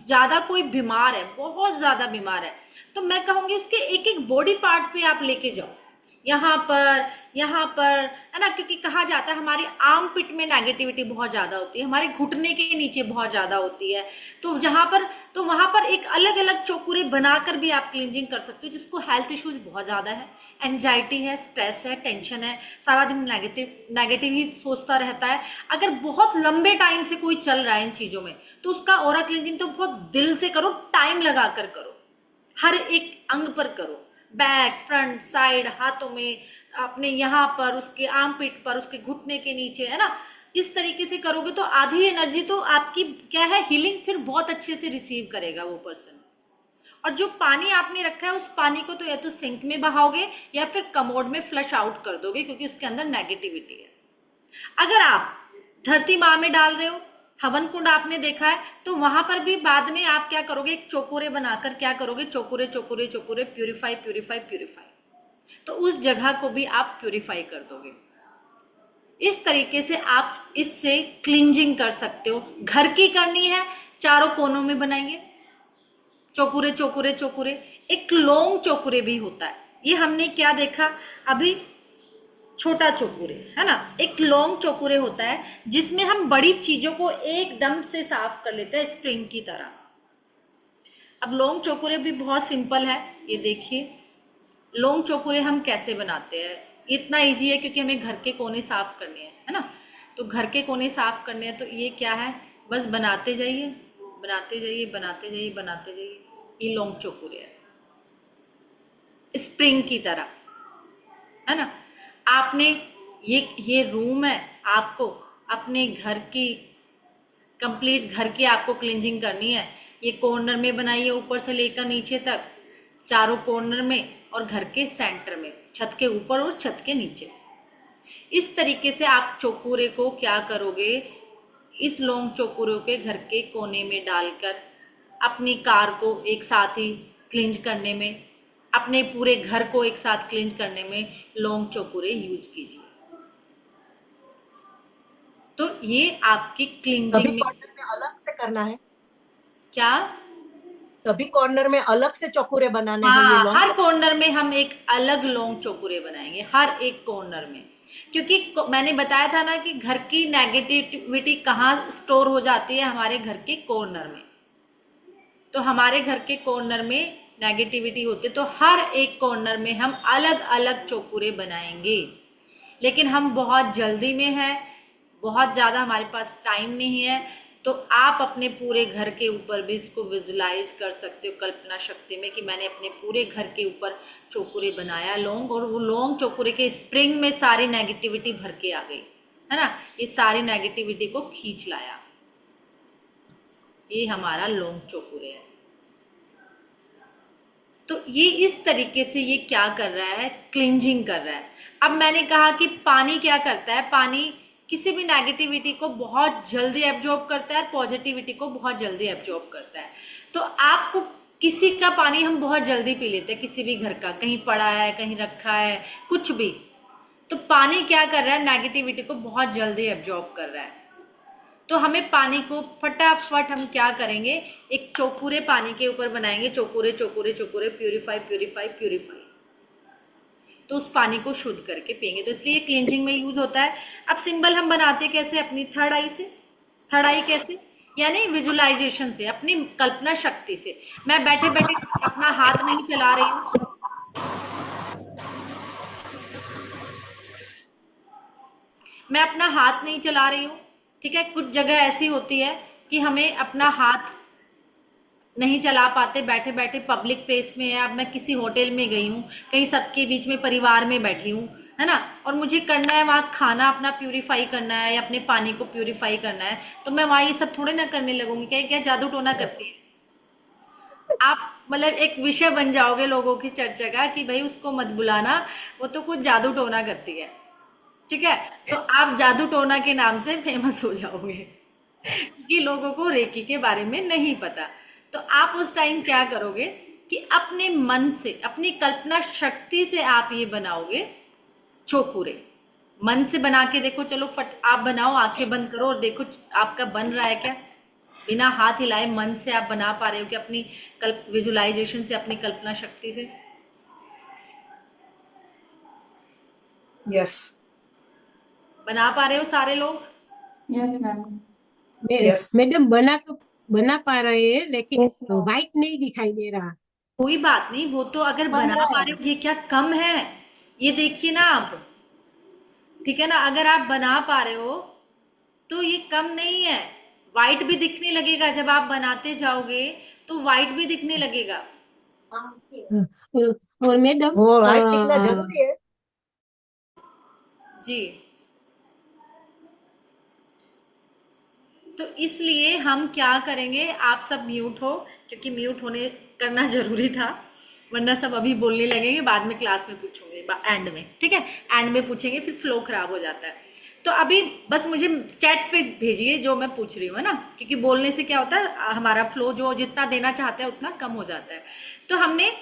ज्यादा कोई बीमार है, बहुत ज्यादा बीमार है, तो मैं कहूंगी उसके एक एक बॉडी पार्ट पे आप लेके जाओ, यहाँ पर, है ना। क्योंकि कहा जाता है हमारी आर्म पिट में नेगेटिविटी बहुत ज्यादा होती है, हमारे घुटने के नीचे बहुत ज्यादा होती है। तो वहां पर एक अलग अलग चौकुरे बनाकर भी आप क्लींजिंग कर सकते हो। जिसको हेल्थ इश्यूज बहुत ज्यादा है, एंजाइटी है, स्ट्रेस है, टेंशन है, सारा दिन नेगेटिव ही सोचता रहता है, अगर बहुत लंबे टाइम से कोई चल रहा है इन चीजों में, तो उसका ऑरा क्लींजिंग तो बहुत दिल से करो, टाइम लगा कर करो, हर एक अंग पर करो, बैक, फ्रंट, साइड, हाथों में, अपने यहाँ पर, उसके आर्म पिट पर, उसके घुटने के नीचे, है ना। इस तरीके से करोगे तो आधी एनर्जी तो आपकी क्या है, हीलिंग फिर बहुत अच्छे से रिसीव करेगा वो पर्सन। और जो पानी आपने रखा है उस पानी को तो या तो सिंक में बहाओगे या फिर कमोड में फ्लश आउट कर दोगे क्योंकि उसके अंदर नेगेटिविटी है। अगर आप धरती माँ में डाल रहे हो, हवन कुंड आपने देखा है, तो वहां पर भी बाद में आप क्या करोगे, एक चौकुरे बनाकर क्या करोगे, चौकुरे चौकुरे चौकुरे, प्यूरिफाई प्यूरिफाई प्यूरिफाई, तो उस जगह को भी आप प्यूरिफाई कर दोगे। इस तरीके से आप इससे क्लींजिंग कर सकते हो। घर की करनी है, चारों कोनों में बनाएंगे चौकुरे चौकुरे चौकुरे। एक लॉन्ग चौकुरे भी होता है, ये हमने क्या देखा, अभी छोटा चौकुरे, है ना। एक लॉन्ग चौकुरे होता है जिसमें हम बड़ी चीजों को एकदम से साफ कर लेते हैं स्प्रिंग की तरह। अब लॉन्ग चौकुरे भी बहुत सिंपल है, ये देखिए लॉन्ग चौकुरे हम कैसे बनाते हैं। इतना इजी है क्योंकि हमें घर के कोने साफ करने हैं, है ना। तो घर के कोने साफ करने हैं तो ये क्या है, बस बनाते जाइए बनाते जाइए बनाते जाइए बनाते जाइए। ये लॉन्ग चौकुरे है स्प्रिंग की तरह, है ना। आपने ये रूम है, आपको अपने घर की कंप्लीट घर की आपको क्लींजिंग करनी है। ये कॉर्नर में बनाइए ऊपर से लेकर नीचे तक, चारों कॉर्नर में और घर के सेंटर में, छत के ऊपर और छत के नीचे। इस तरीके से आप चौकुरे को क्या करोगे, इस लॉन्ग चौकुरों के घर के कोने में डालकर अपनी कार को एक साथ ही क्लींज करने में, अपने पूरे घर को एक साथ क्लींज करने में लॉन्ग चौकुरे यूज कीजिए। तो ये आपकी क्लींजिंग सभी में कॉर्नर में अलग से करना है, क्या, सभी कॉर्नर में अलग से चौकुरे बनाने हैं ये हाँ, लॉन्ग। हर कॉर्नर में हम एक अलग लॉन्ग चौकुरे बनाएंगे, हर एक कॉर्नर में। क्योंकि मैंने बताया था ना कि घर की नेगेटिविटी कहाँ स्टोर हो जाती है, हमारे घर के कॉर्नर में। तो हमारे घर के कॉर्नर में नेगेटिविटी होती है, तो हर एक कॉर्नर में हम अलग अलग चौकुरे बनाएंगे। लेकिन हम बहुत जल्दी में हैं, बहुत ज़्यादा हमारे पास टाइम नहीं है, तो आप अपने पूरे घर के ऊपर भी इसको विजुलाइज कर सकते हो कल्पना शक्ति में कि मैंने अपने पूरे घर के ऊपर चौकुरे बनाया लॉन्ग, और वो लॉन्ग चौकुरे के स्प्रिंग में सारी नेगेटिविटी भर के आ गई, है ना। ये सारी नेगेटिविटी को खींच लाया। ये हमारा लॉन्ग चौकुरे है। तो ये इस तरीके से ये क्या कर रहा है, क्लींजिंग कर रहा है। अब मैंने कहा कि पानी क्या करता है, पानी किसी भी नेगेटिविटी को बहुत जल्दी एब्जॉर्ब करता है, पॉजिटिविटी को बहुत जल्दी एब्जॉर्ब करता है। तो आपको किसी का पानी हम बहुत जल्दी पी लेते हैं, किसी भी घर का, कहीं पड़ा है कहीं रखा है कुछ भी, तो पानी क्या कर रहा है, नेगेटिविटी को बहुत जल्दी एब्जॉर्ब कर रहा है। तो हमें पानी को फटाफट हम क्या करेंगे, एक चौकुरे पानी के ऊपर बनाएंगे, चौकुरे चौकुरे चौकुरे, प्यूरिफाई प्यूरिफाई प्यूरिफाई। तो उस पानी को शुद्ध करके पियेंगे। तो इसलिए क्लींजिंग में यूज होता है। अब सिंबल हम बनाते कैसे, अपनी थर्ड आई से। थर्ड आई कैसे, यानी विजुलाइजेशन से, अपनी कल्पना शक्ति से। मैं बैठे बैठे अपना हाथ नहीं चला रही हूँ, मैं अपना हाथ नहीं चला रही हूँ, ठीक है। कुछ जगह ऐसी होती है कि हमें अपना हाथ नहीं चला पाते, बैठे बैठे पब्लिक प्लेस में है। अब मैं किसी होटल में गई हूँ, कहीं सबके बीच में परिवार में बैठी हूँ, है ना, और मुझे करना है वहाँ खाना अपना प्यूरिफाई करना है या अपने पानी को प्यूरिफाई करना है, तो मैं वहाँ ये सब थोड़े ना करने लगूंगी। क्या क्या जादू टोना करती है आप, मतलब एक विषय बन जाओगे लोगों की चर्चा का कि भाई उसको मत बुलाना, वो तो कुछ जादू टोना करती है, ठीक है। तो आप जादू टोना के नाम से फेमस हो जाओगे क्योंकि लोगों को रेकी के बारे में नहीं पता। तो आप उस टाइम क्या करोगे कि अपने मन से, अपनी कल्पना शक्ति से आप ये बनाओगे चौकुरे। मन से बना के देखो, चलो फट आप बनाओ, आंखें बंद करो और देखो आपका बन रहा है क्या, बिना हाथ हिलाए मन से आप बना पा रहे हो कि अपनी विजुलाइजेशन से, अपनी कल्पना शक्ति से। यस बना पा रहे हो सारे लोग? यस मैडम बना पा रहे हैं, लेकिन व्हाइट नहीं दिखाई दे रहा। कोई बात नहीं, वो तो अगर बना पा रहे हो, ये क्या कम है, ये देखिए ना आप, ठीक है ना। अगर आप बना पा रहे हो तो ये कम नहीं है, वाइट भी दिखने लगेगा जब आप बनाते जाओगे, तो वाइट भी दिखने लगेगा। और मैडम वो व्हाइट दिखना जरूरी है। जी, तो इसलिए हम क्या करेंगे, आप सब म्यूट हो, क्योंकि म्यूट होने करना जरूरी था, वरना सब अभी बोलने लगेंगे, बाद में क्लास में पूछोगे एंड में, ठीक है, एंड में पूछेंगे, फिर फ्लो खराब हो जाता है। तो अभी बस मुझे चैट पे भेजिए जो मैं पूछ रही हूँ, है ना, क्योंकि बोलने से क्या होता है, हमारा फ्लो जो जितना देना चाहते हैं उतना कम हो जाता है। तो हमने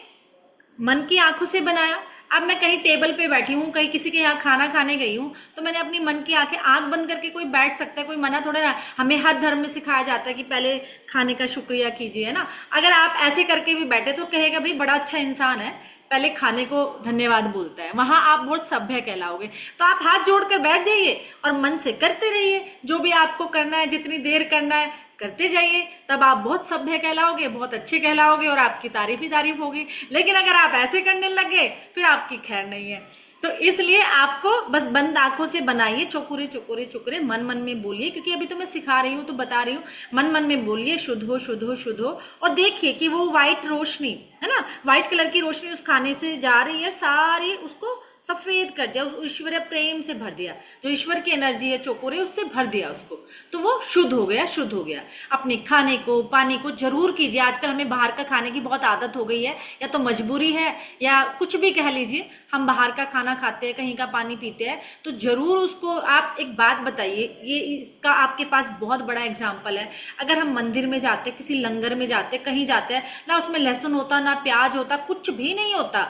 मन की आंखों से बनाया। अब मैं कहीं टेबल पे बैठी हूँ, कहीं किसी के यहाँ खाना खाने गई हूँ, तो मैंने अपनी मन की आंखें, आंख बंद करके कोई बैठ सकता है, कोई मना थोड़ा ना। हमें हर धर्म में सिखाया जाता है कि पहले खाने का शुक्रिया कीजिए, है ना। अगर आप ऐसे करके भी बैठे तो कहेगा भाई बड़ा अच्छा इंसान है, पहले खाने को धन्यवाद बोलता है, वहां आप बहुत सभ्य कहलाओगे। तो आप हाथ जोड़कर बैठ जाइए और मन से करते रहिए, जो भी आपको करना है, जितनी देर करना है करते जाइए, तब आप बहुत सभ्य कहलाओगे, बहुत अच्छे कहलाओगे और आपकी तारीफ ही तारीफ होगी। लेकिन अगर आप ऐसे करने लगे फिर आपकी खैर नहीं है। तो इसलिए आपको बस बंद आंखों से बनाइए, चौकुरे चौकुरे चौकुरे मन मन में बोलिए, क्योंकि अभी तो मैं सिखा रही हूँ तो बता रही हूँ, मन मन में बोलिए शुद्ध हो शुद्ध हो शुद्ध हो। और देखिए कि वो व्हाइट रोशनी है ना, व्हाइट कलर की रोशनी उस खाने से जा रही है, सारी उसको सफेद कर दिया, उस ईश्वरीय प्रेम से भर दिया, जो ईश्वर की एनर्जी है चौकुरे उससे भर दिया उसको, तो वो शुद्ध हो गया, शुद्ध हो गया। अपने खाने को पानी को जरूर कीजिए। आजकल हमें बाहर का खाने की बहुत आदत हो गई है, या तो मजबूरी है या कुछ भी कह लीजिए, हम बाहर का खाना खाते हैं, कहीं का पानी पीते हैं, तो जरूर उसको आप एक बात बताइए, ये इसका आपके पास बहुत बड़ा एग्जाम्पल है। अगर हम मंदिर में जाते, किसी लंगर में जाते, कहीं जाते हैं ना, उसमें लहसुन होता ना प्याज होता, कुछ भी नहीं होता,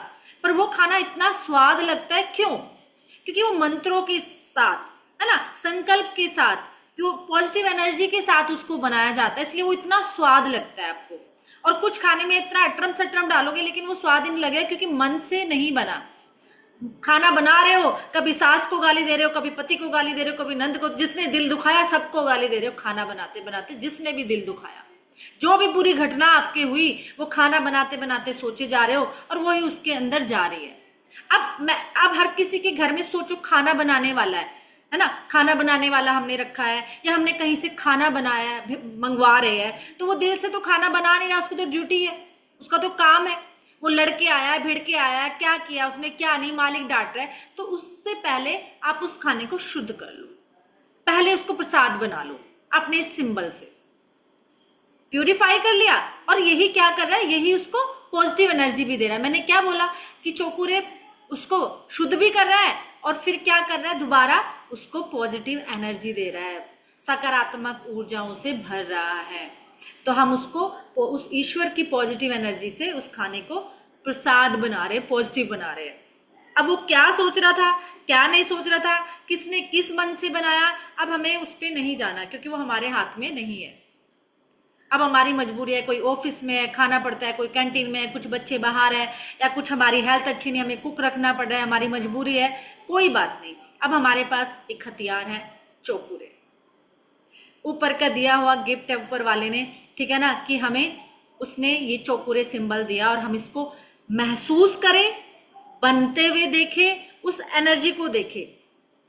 पर वो खाना इतना स्वाद लगता है। क्यों? क्योंकि वो मंत्रों के साथ है ना, संकल्प के साथ, पॉजिटिव एनर्जी के साथ उसको बनाया जाता है, इसलिए वो इतना स्वाद लगता है आपको। और कुछ खाने में इतना अटरम सटरम डालोगे लेकिन वो स्वाद ही नहीं लगेगा, क्योंकि मन से नहीं बना। खाना बना रहे हो, कभी सास को गाली दे रहे हो, कभी पति को गाली दे रहे हो, कभी नंद को, जिसने दिल दुखाया सबको गाली दे रहे हो। खाना बनाते बनाते जिसने भी दिल दुखाया, जो भी बुरी घटना आपके हुई, वो खाना बनाते बनाते सोचे जा रहे हो और वही उसके अंदर जा रही है। अब हर किसी के घर में सोचो खाना बनाने वाला है ना, खाना बनाने वाला हमने रखा है, या हमने कहीं से खाना बनाया है, मंगवा रहे हैं, तो वो दिल से तो खाना बना नहीं रहा, उसको तो ड्यूटी है, उसका तो काम है। वो लड़के आया है, भिड़ के आया है, क्या किया उसने, क्या नहीं, मालिक डांट रहा है, तो उससे पहले आप उस खाने को शुद्ध कर लो, पहले उसको प्रसाद बना लो अपने सिंबल से, प्यूरिफाई कर लिया। और यही क्या कर रहा है, यही उसको पॉजिटिव एनर्जी भी दे रहा है। मैंने क्या बोला कि चौकुरे उसको शुद्ध भी कर रहा है और फिर क्या कर रहा है, दोबारा उसको पॉजिटिव एनर्जी दे रहा है, सकारात्मक ऊर्जाओं से भर रहा है। तो हम उसको उस ईश्वर की पॉजिटिव एनर्जी से उस खाने को प्रसाद बना रहे, पॉजिटिव बना रहे हैं। अब वो क्या सोच रहा था, क्या नहीं सोच रहा था, किसने किस मन से बनाया, अब हमें उस पर नहीं जाना, क्योंकि वो हमारे हाथ में नहीं है। अब हमारी मजबूरी है, कोई ऑफिस में है, खाना पड़ता है, कोई कैंटीन में है, कुछ बच्चे बाहर है, या कुछ हमारी हेल्थ अच्छी नहीं, हमें कुक रखना पड़ रहा है, हमारी मजबूरी है, कोई बात नहीं। अब हमारे पास एक हथियार है, चौकुरे, ऊपर का दिया हुआ गिफ्ट है ऊपर वाले ने, ठीक है ना, कि हमें उसने ये चौकुरे सिंबल दिया और हम इसको महसूस करें, बनते हुए देखें, उस एनर्जी को देखें।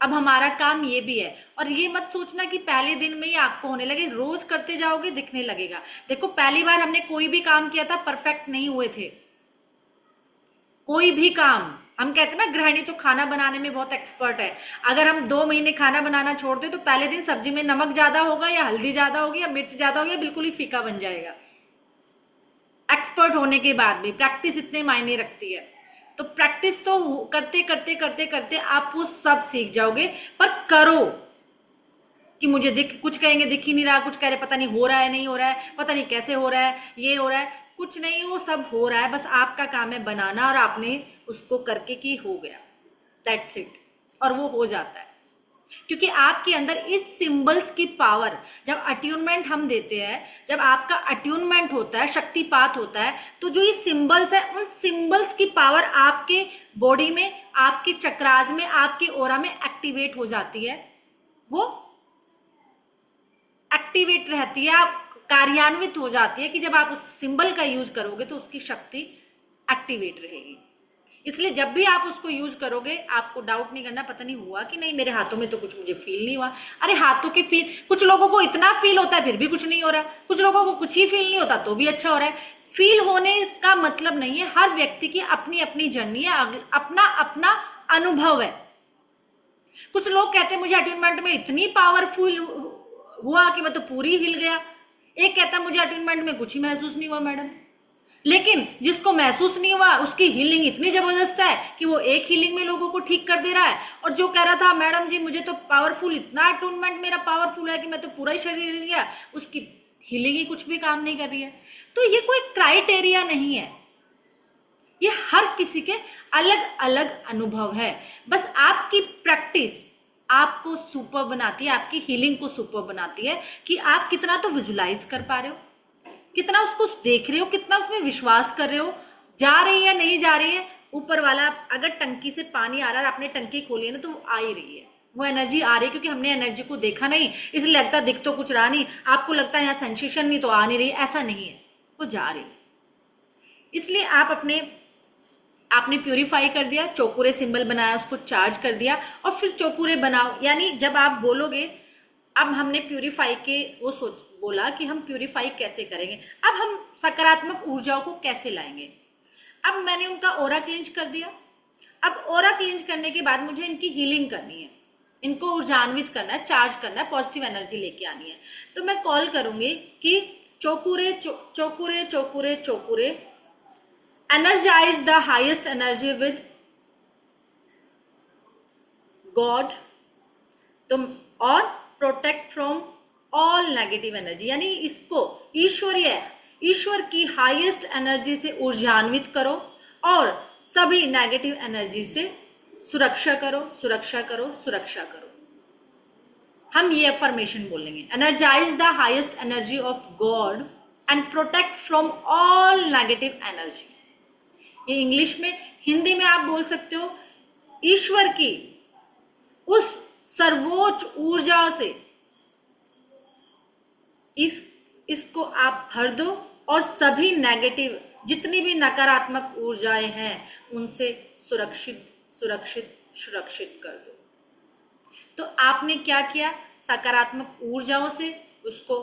अब हमारा काम ये भी है, और ये मत सोचना कि पहले दिन में ही आपको होने लगे, रोज करते जाओगे दिखने लगेगा। देखो पहली बार हमने कोई भी काम किया था, परफेक्ट नहीं हुए थे कोई भी काम। हम कहते हैं ना, गृहिणी तो खाना बनाने में बहुत एक्सपर्ट है। अगर हम 2 महीने खाना बनाना छोड़ दे तो पहले दिन सब्जी में नमक ज्यादा होगा, या हल्दी ज्यादा होगी, या मिर्च ज्यादा होगी, बिल्कुल ही फीका बन जाएगा। एक्सपर्ट होने के बाद भी प्रैक्टिस इतने मायने रखती है। तो प्रैक्टिस तो करते करते करते करते आप वो सब सीख जाओगे, पर करो। कि मुझे कुछ कहेंगे दिख ही नहीं रहा, कुछ कह रहे पता नहीं हो रहा है, नहीं हो रहा है, पता नहीं कैसे हो रहा है, ये हो रहा है, कुछ नहीं, वो सब हो रहा है, बस आपका काम है बनाना, और आपने उसको करके कि हो गया, दैट्स इट। और वो हो जाता है, क्योंकि आपके अंदर इस सिंबल्स की पावर, जब अट्यूनमेंट हम देते हैं, जब आपका अट्यूनमेंट होता है, शक्तिपात होता है, तो जो ये सिंबल्स है, उन सिंबल्स की पावर आपके बॉडी में, आपके चक्रास में, आपके ऑरा में एक्टिवेट हो जाती है। वो एक्टिवेट रहती है, आप कार्यान्वित हो जाती है, कि जब आप उस सिंबल का यूज करोगे तो उसकी शक्ति एक्टिवेट रहेगी। इसलिए जब भी आप उसको यूज करोगे, आपको डाउट नहीं करना पता नहीं हुआ कि नहीं, मेरे हाथों में तो कुछ मुझे फील नहीं हुआ। अरे हाथों के फील, कुछ लोगों को इतना फील होता है फिर भी कुछ नहीं हो रहा, कुछ लोगों को कुछ ही फील नहीं होता तो भी अच्छा हो रहा है। फील होने का मतलब नहीं है, हर व्यक्ति की अपनी अपनी जर्नी है, अपना अपना अनुभव है। कुछ लोग कहते हैं मुझे अट्यूनमेंट में इतनी पावरफुल हुआ कि मैं तो पूरी हिल गया। एक कहता है मुझे अट्यूनमेंट में कुछ ही महसूस नहीं हुआ मैडम। लेकिन जिसको महसूस नहीं हुआ उसकी हीलिंग इतनी जबरदस्त है कि वो एक हीलिंग में लोगों को ठीक कर दे रहा है। और जो कह रहा था मैडम जी मुझे तो पावरफुल, इतना अटूनमेंट मेरा पावरफुल है कि मैं तो पूरा ही शरीर हिल गया, उसकी हीलिंग ही कुछ भी काम नहीं कर रही है। तो ये कोई क्राइटेरिया नहीं है, ये हर किसी के अलग अलग अनुभव है। बस आपकी प्रैक्टिस आपको सुपर बनाती है, आपकी हीलिंग को सुपर बनाती है कि आप कितना तो विजुलाइज कर पा रहे हो, कितना उसको देख रहे हो, कितना उसमें विश्वास कर रहे हो। जा रही है नहीं जा रही है ऊपर वाला अगर टंकी से पानी आ रहा है, आपने टंकी खोली है ना, तो वो आ ही रही है, वो एनर्जी आ रही है, क्योंकि हमने एनर्जी को देखा नहीं, इसलिए लगता दिख तो कुछ रहा नहीं, आपको लगता है यहाँ सेंसेशन नहीं तो आ नहीं रही, ऐसा नहीं है, वो जा रही है। इसलिए आपने प्यूरिफाई कर दिया, चौकुरे सिंबल बनाया, उसको चार्ज कर दिया, और फिर चौकुरे बनाओ। यानी जब आप बोलोगे, अब हमने प्यूरिफाई के वो बोला कि हम प्यूरिफाई कैसे करेंगे, अब हम सकारात्मक ऊर्जाओं को कैसे लाएंगे। अब मैंने उनका ऑरा क्लींज कर दिया, अब ऑरा क्लींज करने के बाद मुझे इनकी हीलिंग करनी है, इनको ऊर्जान्वित करना है, चार्ज करना है, पॉजिटिव एनर्जी लेके आनी है। तो मैं कॉल करूंगी कि चौकुरे चौकुरे चौकुरे चौकुरे, energize the highest energy with God, तुम और protect from all negative energy, यानी इसको ईश्वर की हाईएस्ट एनर्जी से ऊर्जान्वित करो और सभी नेगेटिव एनर्जी से सुरक्षा करो, सुरक्षा करो, सुरक्षा करो। हम ये अफर्मेशन बोलेंगे, energize the highest energy of god and protect from all negative energy. ये इंग्लिश में, हिंदी में आप बोल सकते हो, ईश्वर की उस सर्वोच्च ऊर्जा से इसको आप भर दो और सभी नेगेटिव, जितनी भी नकारात्मक ऊर्जाएं हैं, उनसे सुरक्षित सुरक्षित सुरक्षित कर दो। तो आपने क्या किया, सकारात्मक ऊर्जाओं से उसको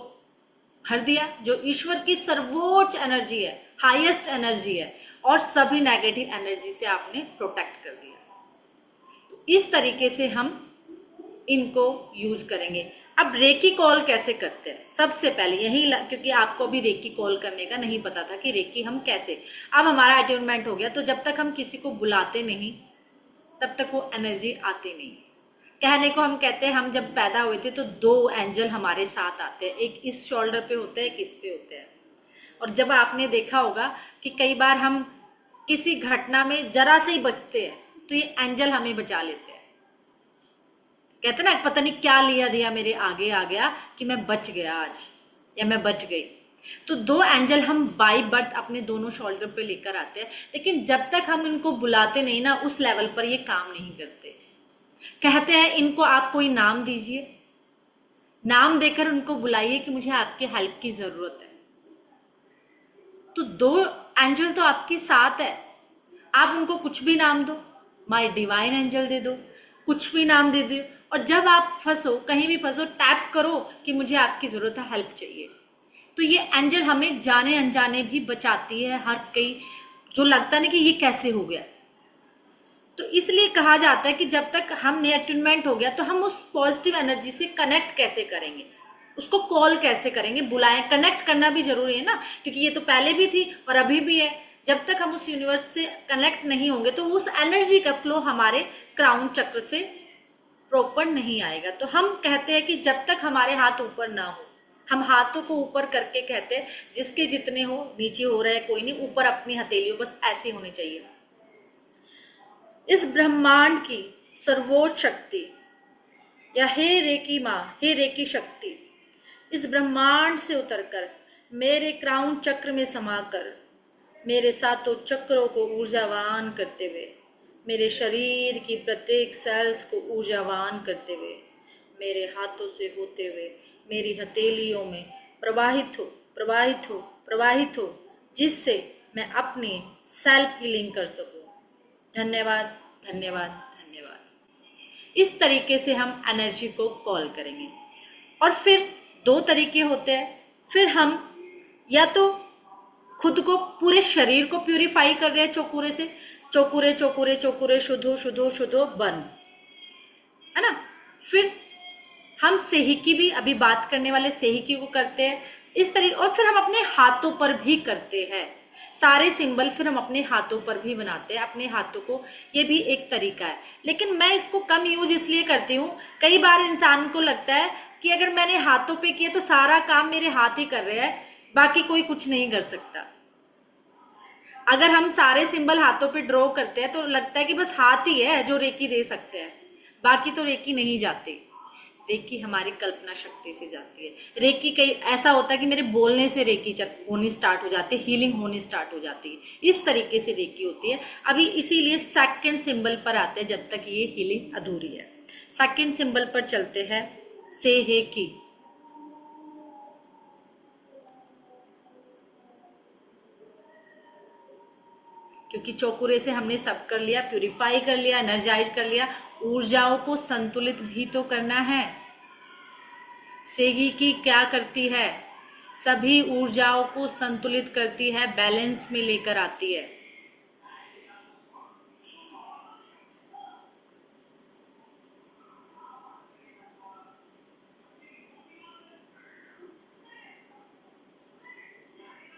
भर दिया, जो ईश्वर की सर्वोच्च एनर्जी है, हाईएस्ट एनर्जी है, और सभी नेगेटिव एनर्जी से आपने प्रोटेक्ट कर दिया। तो इस तरीके से हम इनको यूज करेंगे। अब रेकी कॉल कैसे करते हैं, सबसे पहले यही, क्योंकि आपको भी रेकी कॉल करने का नहीं पता था कि रेकी हम कैसे, अब हमारा अट्यूनमेंट हो गया, तो जब तक हम किसी को बुलाते नहीं तब तक वो एनर्जी आती नहीं। कहने को हम कहते हैं, हम जब पैदा हुए थे तो 2 एंजल हमारे साथ आते हैं, एक इस शोल्डर पे होते हैं, एक इस पे होते हैं। और जब आपने देखा होगा कि कई बार हम किसी घटना में जरा से ही बचते हैं तो ये एंजल हमें बचा लेते हैं, कहते ना, पता नहीं क्या लिया दिया मेरे आगे आ गया कि मैं बच गया आज, या मैं बच गई। तो 2 एंजल हम बाई बर्थ अपने दोनों शोल्डर पे लेकर आते हैं, लेकिन जब तक हम इनको बुलाते नहीं ना, उस लेवल पर ये काम नहीं करते। कहते हैं इनको आप कोई नाम दीजिए, नाम देकर उनको बुलाइए कि मुझे आपके हेल्प की जरूरत है। तो 2 एंजल तो आपके साथ है, आप उनको कुछ भी नाम दो, माय डिवाइन एंजल दे दो, कुछ भी नाम दे दो, और जब आप फंसो, कहीं भी फंसो, टैप करो कि मुझे आपकी जरूरत है, हेल्प चाहिए। तो ये एंजल हमें जाने अनजाने भी बचाती है, हर कई जो लगता है ना कि ये कैसे हो गया। तो इसलिए कहा जाता है कि जब तक हमने अट्यूनमेंट हो गया तो हम उस पॉजिटिव एनर्जी से कनेक्ट कैसे करेंगे, उसको कॉल कैसे करेंगे, बुलाएं। कनेक्ट करना भी जरूरी है ना, क्योंकि ये तो पहले भी थी और अभी भी है। जब तक हम उस यूनिवर्स से कनेक्ट नहीं होंगे तो उस एनर्जी का फ्लो हमारे क्राउन चक्र से प्रॉपर नहीं आएगा। तो हम कहते हैं कि जब तक हमारे हाथ ऊपर ना हो, हम हाथों को ऊपर करके कहते हैं, जिसके जितने हो, नीचे हो रहे हैं कोई नहीं, ऊपर अपनी हथेलियों बस ऐसे होनी चाहिए। इस ब्रह्मांड की सर्वोच्च शक्ति, या हे रेकी माँ, हे रेकी शक्ति, इस ब्रह्मांड से उतरकर मेरे क्राउन चक्र में समाकर मेरे सातों चक्रों को ऊर्जावान करते हुए, मेरे शरीर की प्रत्येक सेल्स को ऊर्जावान करते हुए, मेरे हाथों से होते हुए मेरी हथेलियों में प्रवाहित हो, प्रवाहित हो, प्रवाहित हो, जिससे मैं अपनी सेल्फ हीलिंग कर सकूं। धन्यवाद, धन्यवाद, धन्यवाद। इस तरीके से हम एनर्जी को कॉल करेंगे। और फिर 2 तरीके होते हैं, फिर हम या तो खुद को, पूरे शरीर को प्यूरिफाई कर रहे हैं चौकुरे से, चौकुरे चौकुरे चौकुरे, शुद्धो शुद्धो शुद्धो बन, है ना। फिर हम सेहिकी भी, अभी बात करने वाले सेहिकी को करते हैं इस तरीके, और फिर हम अपने हाथों पर भी करते हैं सारे सिंबल, फिर हम अपने हाथों पर भी बनाते हैं, अपने हाथों को, ये भी एक तरीका है। लेकिन मैं इसको कम यूज इसलिए करती हूँ, कई बार इंसान को लगता है कि अगर मैंने हाथों पे किया तो सारा काम मेरे हाथ ही कर रहे हैं, बाकी कोई कुछ नहीं कर सकता। अगर हम सारे सिंबल हाथों पे ड्रॉ करते हैं तो लगता है कि बस हाथ ही है जो रेकी दे सकते हैं, बाकी तो रेकी नहीं जाती। रेकी हमारी कल्पना शक्ति से जाती है। रेकी कई ऐसा होता है कि मेरे बोलने से रेकी होनी स्टार्ट हो जाती है, हीलिंग होनी स्टार्ट हो जाती है। इस तरीके से रेकी होती है। अभी इसीलिए सेकंड सिंबल पर आते हैं जब तक ये हीलिंग अधूरी है। सेकंड सिंबल पर चलते हैं, से है की। क्योंकि चौकुरे से हमने सब कर लिया, प्यूरिफाई कर लिया, एनर्जाइज कर लिया, ऊर्जाओं को संतुलित भी तो करना है। सेही की क्या करती है? सभी ऊर्जाओं को संतुलित करती है, बैलेंस में लेकर आती है।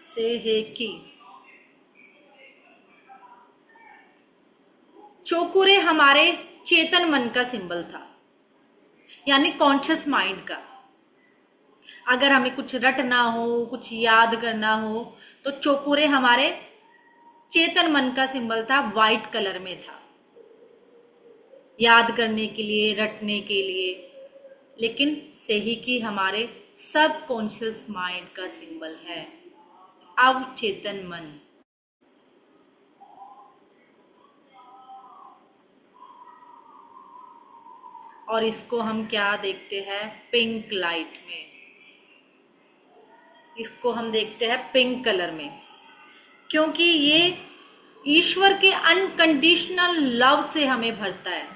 से है की चौकुरे हमारे चेतन मन का सिंबल था, यानी कॉन्शियस माइंड का। अगर हमें कुछ रटना हो, कुछ याद करना हो, तो चौकुरे हमारे चेतन मन का सिंबल था, वाइट कलर में था, याद करने के लिए, रटने के लिए। लेकिन सेहिकी हमारे सब कॉन्शियस माइंड का सिंबल है, अवचेतन मन। और इसको हम क्या देखते हैं? पिंक लाइट में। इसको हम देखते हैं पिंक कलर में, क्योंकि ये ईश्वर के अनकंडीशनल लव से हमें भरता है।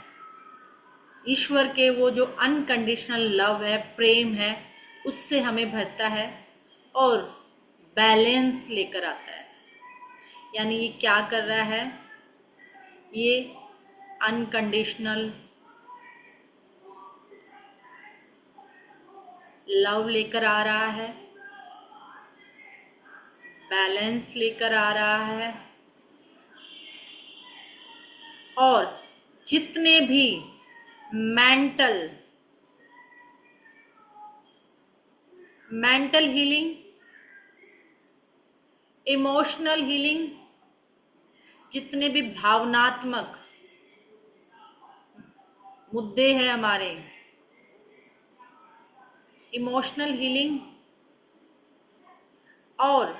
ईश्वर के वो जो अनकंडीशनल लव है, प्रेम है, उससे हमें भरता है और बैलेंस लेकर आता है। यानी ये क्या कर रहा है? ये अनकंडीशनल लव लेकर आ रहा है, बैलेंस लेकर आ रहा है, और जितने भी मेंटल हीलिंग, इमोशनल हीलिंग, जितने भी भावनात्मक मुद्दे हैं हमारे, इमोशनल हीलिंग, और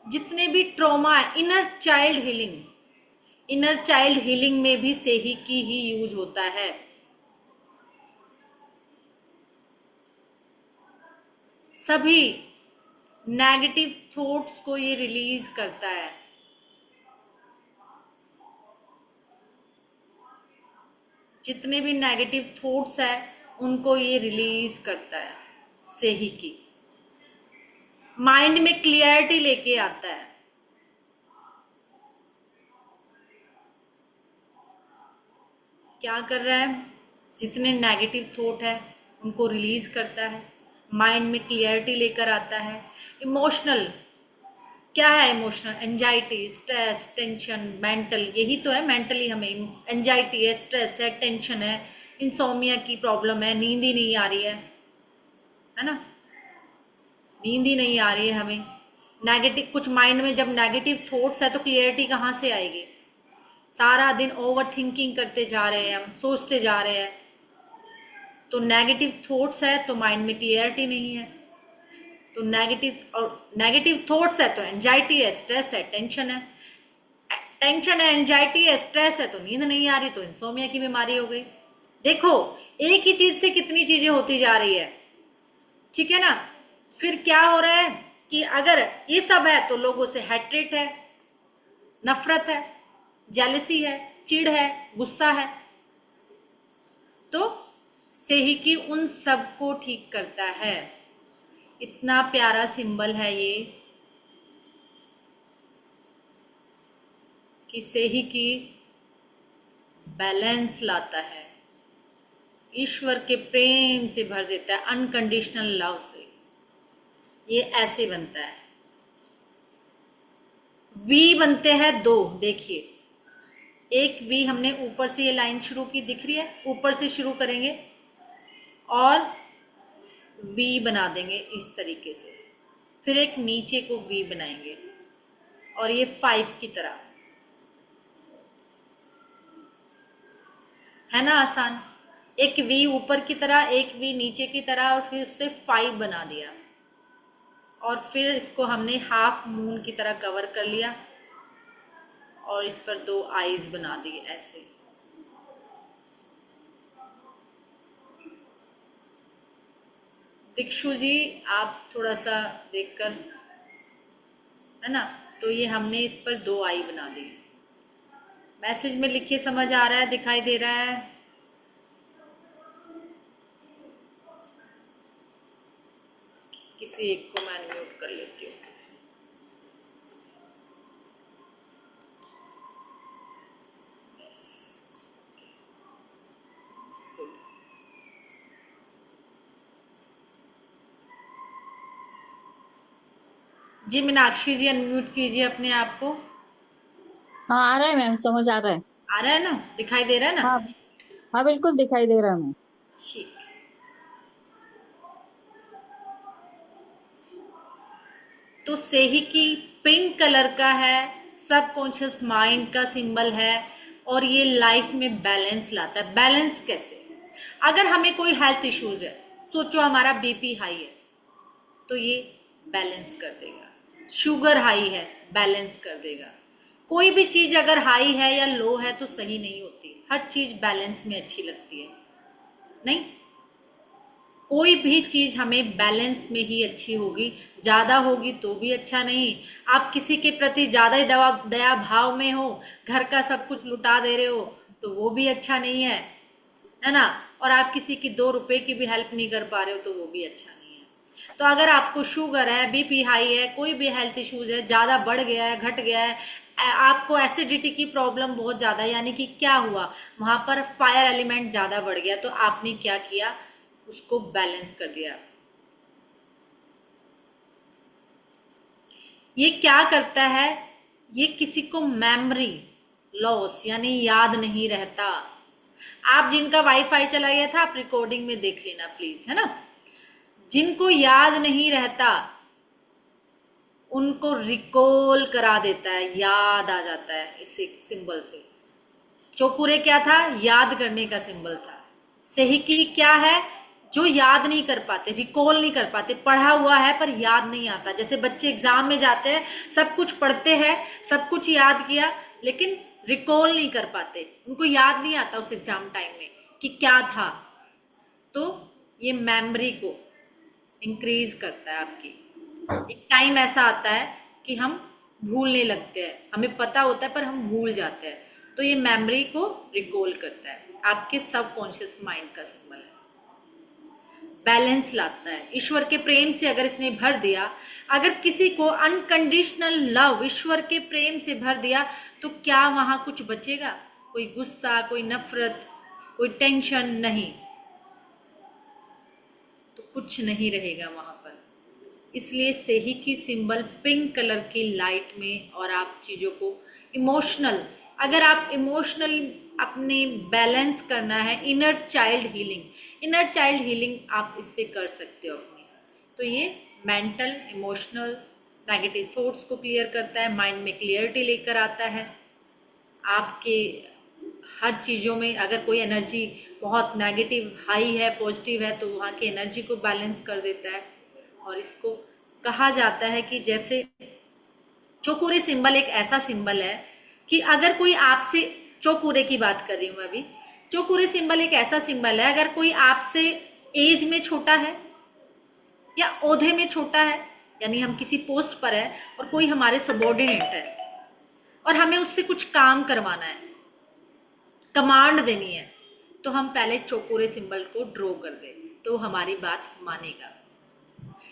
जितने भी ट्रॉमा है, इनर चाइल्ड हीलिंग में भी सेहिकी ही यूज होता है। सभी नेगेटिव थॉट्स को ये रिलीज करता है। जितने भी नेगेटिव थॉट्स है उनको ये रिलीज करता है सेहिकी। माइंड में क्लियरिटी लेके आता है। क्या कर रहा है? जितने नेगेटिव थॉट है उनको रिलीज करता है, माइंड में क्लियरिटी लेकर आता है। इमोशनल क्या है? Emotional anxiety, stress, tension, mental, यही तो है। मेंटली हमें एंजाइटी है, स्ट्रेस है, टेंशन है, इंसोमिया की प्रॉब्लम है, नींद ही नहीं आ रही है ना? नींद ही नहीं आ रही है हमें। नेगेटिव कुछ माइंड में जब नेगेटिव थॉट्स है तो क्लियरिटी कहाँ से आएगी? सारा दिन ओवर थिंकिंग करते जा रहे हैं, हम सोचते जा रहे हैं, तो नेगेटिव थॉट्स है तो माइंड में क्लियरिटी नहीं है। तो नेगेटिव थॉट्स है तो एंजाइटी है, स्ट्रेस है, टेंशन है, एंजाइटी है, स्ट्रेस है तो नींद नहीं आ रही, तो इंसोमिया की बीमारी हो गई। देखो एक ही चीज से कितनी चीजें होती जा रही है, ठीक है ना? फिर क्या हो रहा है कि अगर ये सब है तो लोगों से हेट्रेट है, नफरत है, जेलसी है, चिढ़ है, गुस्सा है। तो सेहिकी उन सब को ठीक करता है। इतना प्यारा सिंबल है ये कि सेहिकी बैलेंस लाता है, ईश्वर के प्रेम से भर देता है, अनकंडीशनल लव से। ये ऐसे बनता है। वी बनते हैं दो, देखिए एक वी हमने ऊपर से ये लाइन शुरू की, दिख रही है? ऊपर से शुरू करेंगे और वी बना देंगे इस तरीके से, फिर एक नीचे को वी बनाएंगे और ये 5 की तरह, है ना आसान? एक वी ऊपर की तरह, एक वी नीचे की तरह, और फिर उससे 5 बना दिया, और फिर इसको हमने हाफ मून की तरह कवर कर लिया और इस पर 2 आईज बना दी ऐसे। दीक्षु जी आप थोड़ा सा देखकर, है ना, तो ये हमने इस पर 2 आई बना दी। मैसेज में लिखिए समझ आ रहा है, दिखाई दे रहा है? किसी एक को मैं अनम्यूट कर लेती हूँ। जी मीनाक्षी जी अनम्यूट कीजिए अपने आप को। हाँ आ रहा है मैम, समझ आ रहा है। आ रहा है ना, दिखाई दे रहा है ना? हाँ हाँ बिल्कुल दिखाई दे रहा है मैम। ठीक। तो सेही की पिंक कलर का है, सबकॉन्शियस माइंड का सिंबल है, और ये लाइफ में बैलेंस लाता है। बैलेंस कैसे? अगर हमें कोई हेल्थ इश्यूज है, सोचो हमारा बीपी हाई है, तो ये बैलेंस कर देगा। शुगर हाई है, बैलेंस कर देगा। कोई भी चीज़ अगर हाई है या लो है तो सही नहीं होती। हर चीज़ बैलेंस में अच्छी लगती है, नहीं? कोई भी चीज़ हमें बैलेंस में ही अच्छी होगी। ज़्यादा होगी तो भी अच्छा नहीं। आप किसी के प्रति ज़्यादा ही दया भाव में हो, घर का सब कुछ लुटा दे रहे हो, तो वो भी अच्छा नहीं है ना? और आप किसी की 2 रुपए की भी हेल्प नहीं कर पा रहे हो तो वो भी अच्छा नहीं है। तो अगर आपको शुगर है, बीपी हाई है, कोई भी हेल्थ इश्यूज है, ज़्यादा बढ़ गया है, घट गया है, आपको एसिडिटी की प्रॉब्लम बहुत ज़्यादा, यानी कि क्या हुआ वहाँ पर फायर एलिमेंट ज़्यादा बढ़ गया, तो आपने क्या किया? उसको बैलेंस कर दिया। ये क्या करता है? ये किसी को मेमोरी लॉस यानी याद नहीं रहता। आप जिनका वाईफाई चला गया था, आप रिकॉर्डिंग में देख लेना प्लीज, है ना? जिनको याद नहीं रहता उनको रिकॉल करा देता है, याद आ जाता है इस सिंबल से। चौकुरे क्या था? याद करने का सिंबल था। सेहिकी क्या है? जो याद नहीं कर पाते, रिकॉल नहीं कर पाते। पढ़ा हुआ है पर याद नहीं आता। जैसे बच्चे एग्जाम में जाते हैं, सब कुछ पढ़ते हैं, सब कुछ याद किया, लेकिन रिकॉल नहीं कर पाते, उनको याद नहीं आता उस एग्जाम टाइम में कि क्या था। तो ये मेमोरी को इंक्रीज करता है आपकी। एक टाइम ऐसा आता है कि हम भूलने लगते हैं, हमें पता होता है पर हम भूल जाते हैं, तो ये मेमोरी को रिकॉल करता है। आपके सबकॉन्शियस माइंड का सिंबल है। बैलेंस लाता है। ईश्वर के प्रेम से अगर इसने भर दिया, अगर किसी को अनकंडीशनल लव ईश्वर के प्रेम से भर दिया, तो क्या वहां कुछ बचेगा? कोई गुस्सा, कोई नफरत, कोई टेंशन नहीं, तो कुछ नहीं रहेगा वहां पर। इसलिए सेही की सिंबल पिंक कलर की लाइट में, और आप चीज़ों को इमोशनल, अगर आप इमोशनल अपने बैलेंस करना है, इनर चाइल्ड हीलिंग आप इससे कर सकते हो अपनी। तो ये मेंटल, इमोशनल, नेगेटिव थॉट्स को क्लियर करता है, माइंड में क्लियरिटी लेकर आता है। आपके हर चीज़ों में अगर कोई एनर्जी बहुत नेगेटिव हाई है, पॉजिटिव है, तो वहाँ की एनर्जी को बैलेंस कर देता है। और इसको कहा जाता है कि जैसे चौकुरे सिंबल एक ऐसा सिंबल है कि अगर कोई आपसे, चौकुरे की बात कर रही हूँ मैं अभी, चौकुरे सिंबल एक ऐसा सिंबल है, अगर कोई आपसे एज में छोटा है या ओहदे में छोटा है, यानी हम किसी पोस्ट पर है और कोई हमारे सबॉर्डिनेट है और हमें उससे कुछ काम करवाना है, कमांड देनी है, तो हम पहले चौकुरे सिंबल को ड्रॉ कर दें तो हमारी बात मानेगा।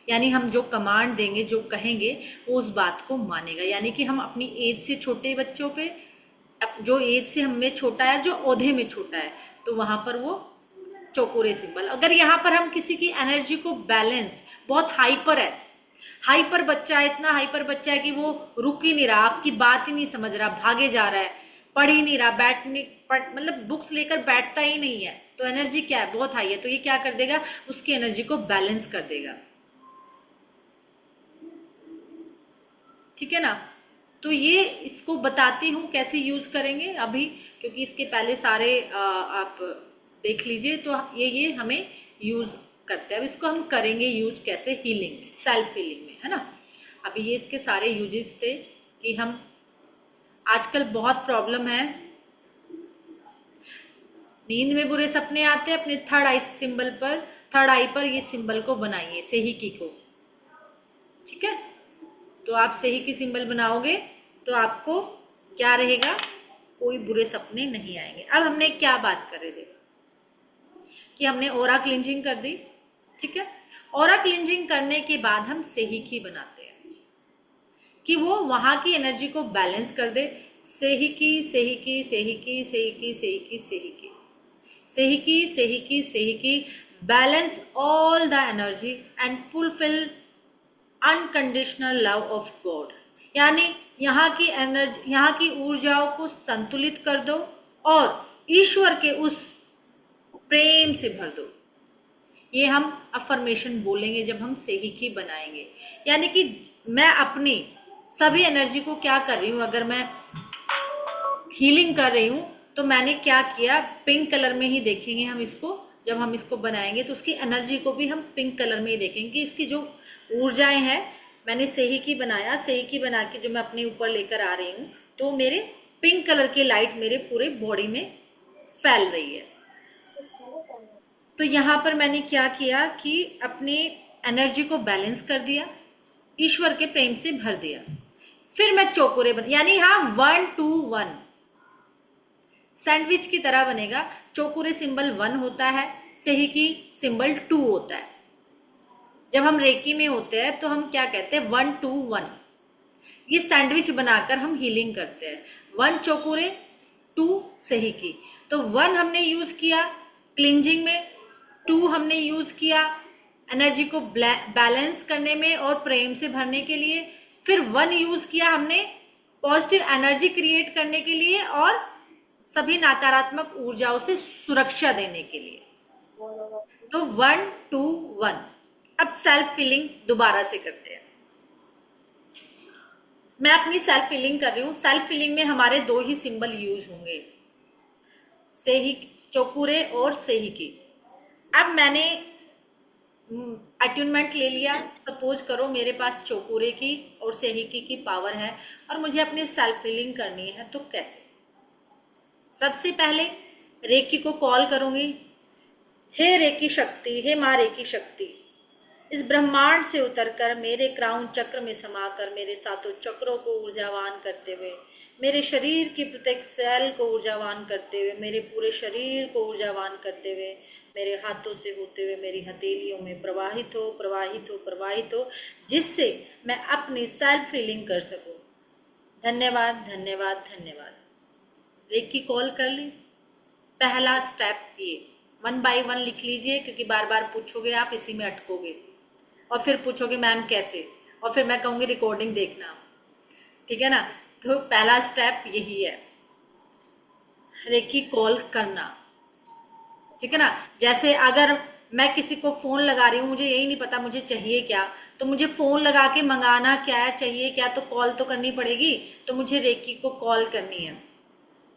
यानी हम जो कमांड देंगे, जो कहेंगे, वो उस बात को मानेगा। यानी कि हम अपनी एज से छोटे बच्चों पे, जो एज से हमें छोटा है, जो ओहदे में छोटा है, तो वहाँ पर वो चौकुरे सिंबल। अगर यहाँ पर हम किसी की एनर्जी को बैलेंस, बहुत हाइपर है, हाइपर बच्चा है, इतना हाइपर बच्चा है कि वो रुक ही नहीं रहा, आपकी बात ही नहीं समझ रहा, भागे जा रहा है, पढ़ ही नहीं रहा, मतलब बुक्स लेकर बैठता ही नहीं है, तो एनर्जी क्या है? बहुत हाई है। तो ये क्या कर देगा? उसकी एनर्जी को बैलेंस कर देगा। ठीक है ना? तो ये इसको बताती हूँ कैसे यूज करेंगे अभी, क्योंकि इसके पहले सारे आप देख लीजिए। तो ये हमें यूज करते हैं। अब इसको हम करेंगे यूज कैसे, हीलिंग में, सेल्फ हीलिंग में, है ना। अभी ये इसके सारे यूजेस थे कि हम आजकल बहुत प्रॉब्लम है, नींद में बुरे सपने आते हैं। अपने थर्ड आई सिंबल पर, थर्ड आई पर ये सिंबल को बनाइए, सेहिकी को, ठीक है। तो आप सेहिकी सिंबल बनाओगे तो आपको क्या रहेगा, कोई बुरे सपने नहीं आएंगे। अब हमने क्या बात कर रहे थे कि हमने ऑरा क्लिंजिंग कर दी, ठीक है। ऑरा क्लिंजिंग करने के बाद हम सेहिकी बनाते हैं कि वो वहां की एनर्जी को बैलेंस कर दे। सेहिकी सेहिकी सेहिकी सेहिकी सेहिकी सेहिकी सेहिकी सेहिकी सेहिकी, balance all the energy and fulfil unconditional love of God. यानी यहाँ की एनर्जी, यहाँ की ऊर्जाओं को संतुलित कर दो और ईश्वर के उस प्रेम से भर दो। ये हम अफर्मेशन बोलेंगे जब हम सेहिकी बनाएंगे। यानी कि मैं अपनी सभी एनर्जी को क्या कर रही हूँ, अगर मैं हीलिंग कर रही हूँ तो मैंने क्या किया, पिंक कलर में ही देखेंगे हम इसको। जब हम इसको बनाएंगे तो उसकी एनर्जी को भी हम पिंक कलर में ही देखेंगे। इसकी जो ऊर्जाएं हैं, मैंने सेहिकी बनाया, सेहिकी बना के जो मैं अपने ऊपर लेकर आ रही हूँ तो मेरे पिंक कलर की लाइट मेरे पूरे बॉडी में फैल रही है। तो यहाँ पर मैंने क्या किया कि अपनी एनर्जी को बैलेंस कर दिया, ईश्वर के प्रेम से भर दिया। फिर मैं चौकोरे यानी यहाँ 1 2 1 सैंडविच की तरह बनेगा। चौकोरे सिंबल 1 होता है, सेहिकी सिंबल 2 होता है। जब हम रेकी में होते हैं तो हम क्या कहते हैं, 1 2 1। ये सैंडविच बनाकर हम हीलिंग करते हैं। 1 चौकोरे, 2 सेहिकी। तो 1 हमने यूज किया क्लिंजिंग में, 2 हमने यूज किया एनर्जी को बैलेंस करने में और प्रेम से भरने के लिए। फिर 1 यूज किया हमने पॉजिटिव एनर्जी क्रिएट करने के लिए और सभी नकारात्मक ऊर्जाओं से सुरक्षा देने के लिए। तो 1 2 1। अब सेल्फ फीलिंग दोबारा से करते हैं। मैं अपनी सेल्फ फीलिंग कर रही हूँ। सेल्फ फीलिंग में हमारे 2 ही सिंबल यूज होंगे, सेहिकी, चौकोरे और सेहिकी। अब मैंने अट्यूनमेंट ले लिया। सपोज करो मेरे पास चौकोरे की और सेहिकी की पावर है और मुझे अपनी सेल्फ फीलिंग करनी है, तो कैसे। सबसे पहले रेकी को कॉल करूंगी। हे रेकी शक्ति, हे माँ रेकी शक्ति, इस ब्रह्मांड से उतरकर मेरे क्राउन चक्र में समाकर मेरे सातों चक्रों को ऊर्जावान करते हुए, मेरे शरीर की प्रत्येक सेल को ऊर्जावान करते हुए, मेरे पूरे शरीर को ऊर्जावान करते हुए, मेरे हाथों से होते हुए मेरी हथेलियों में प्रवाहित हो प्रवाहित हो प्रवाहित हो, जिससे मैं अपनी सेल्फ फीलिंग कर सकूं। धन्यवाद धन्यवाद धन्यवाद। रेकी कॉल कर ली। पहला स्टेप ये 1 बाय 1 लिख लीजिए, क्योंकि बार बार पूछोगे आप, इसी में अटकोगे और फिर पूछोगे मैम कैसे, और फिर मैं कहूँगी रिकॉर्डिंग देखना, ठीक है ना। तो पहला स्टेप यही है, रेकी कॉल करना, ठीक है ना। जैसे अगर मैं किसी को फ़ोन लगा रही हूँ, मुझे यही नहीं पता मुझे चाहिए क्या, तो मुझे फ़ोन लगा के मंगाना क्या है, चाहिए क्या, तो कॉल तो करनी पड़ेगी। तो मुझे रेकी को कॉल करनी है।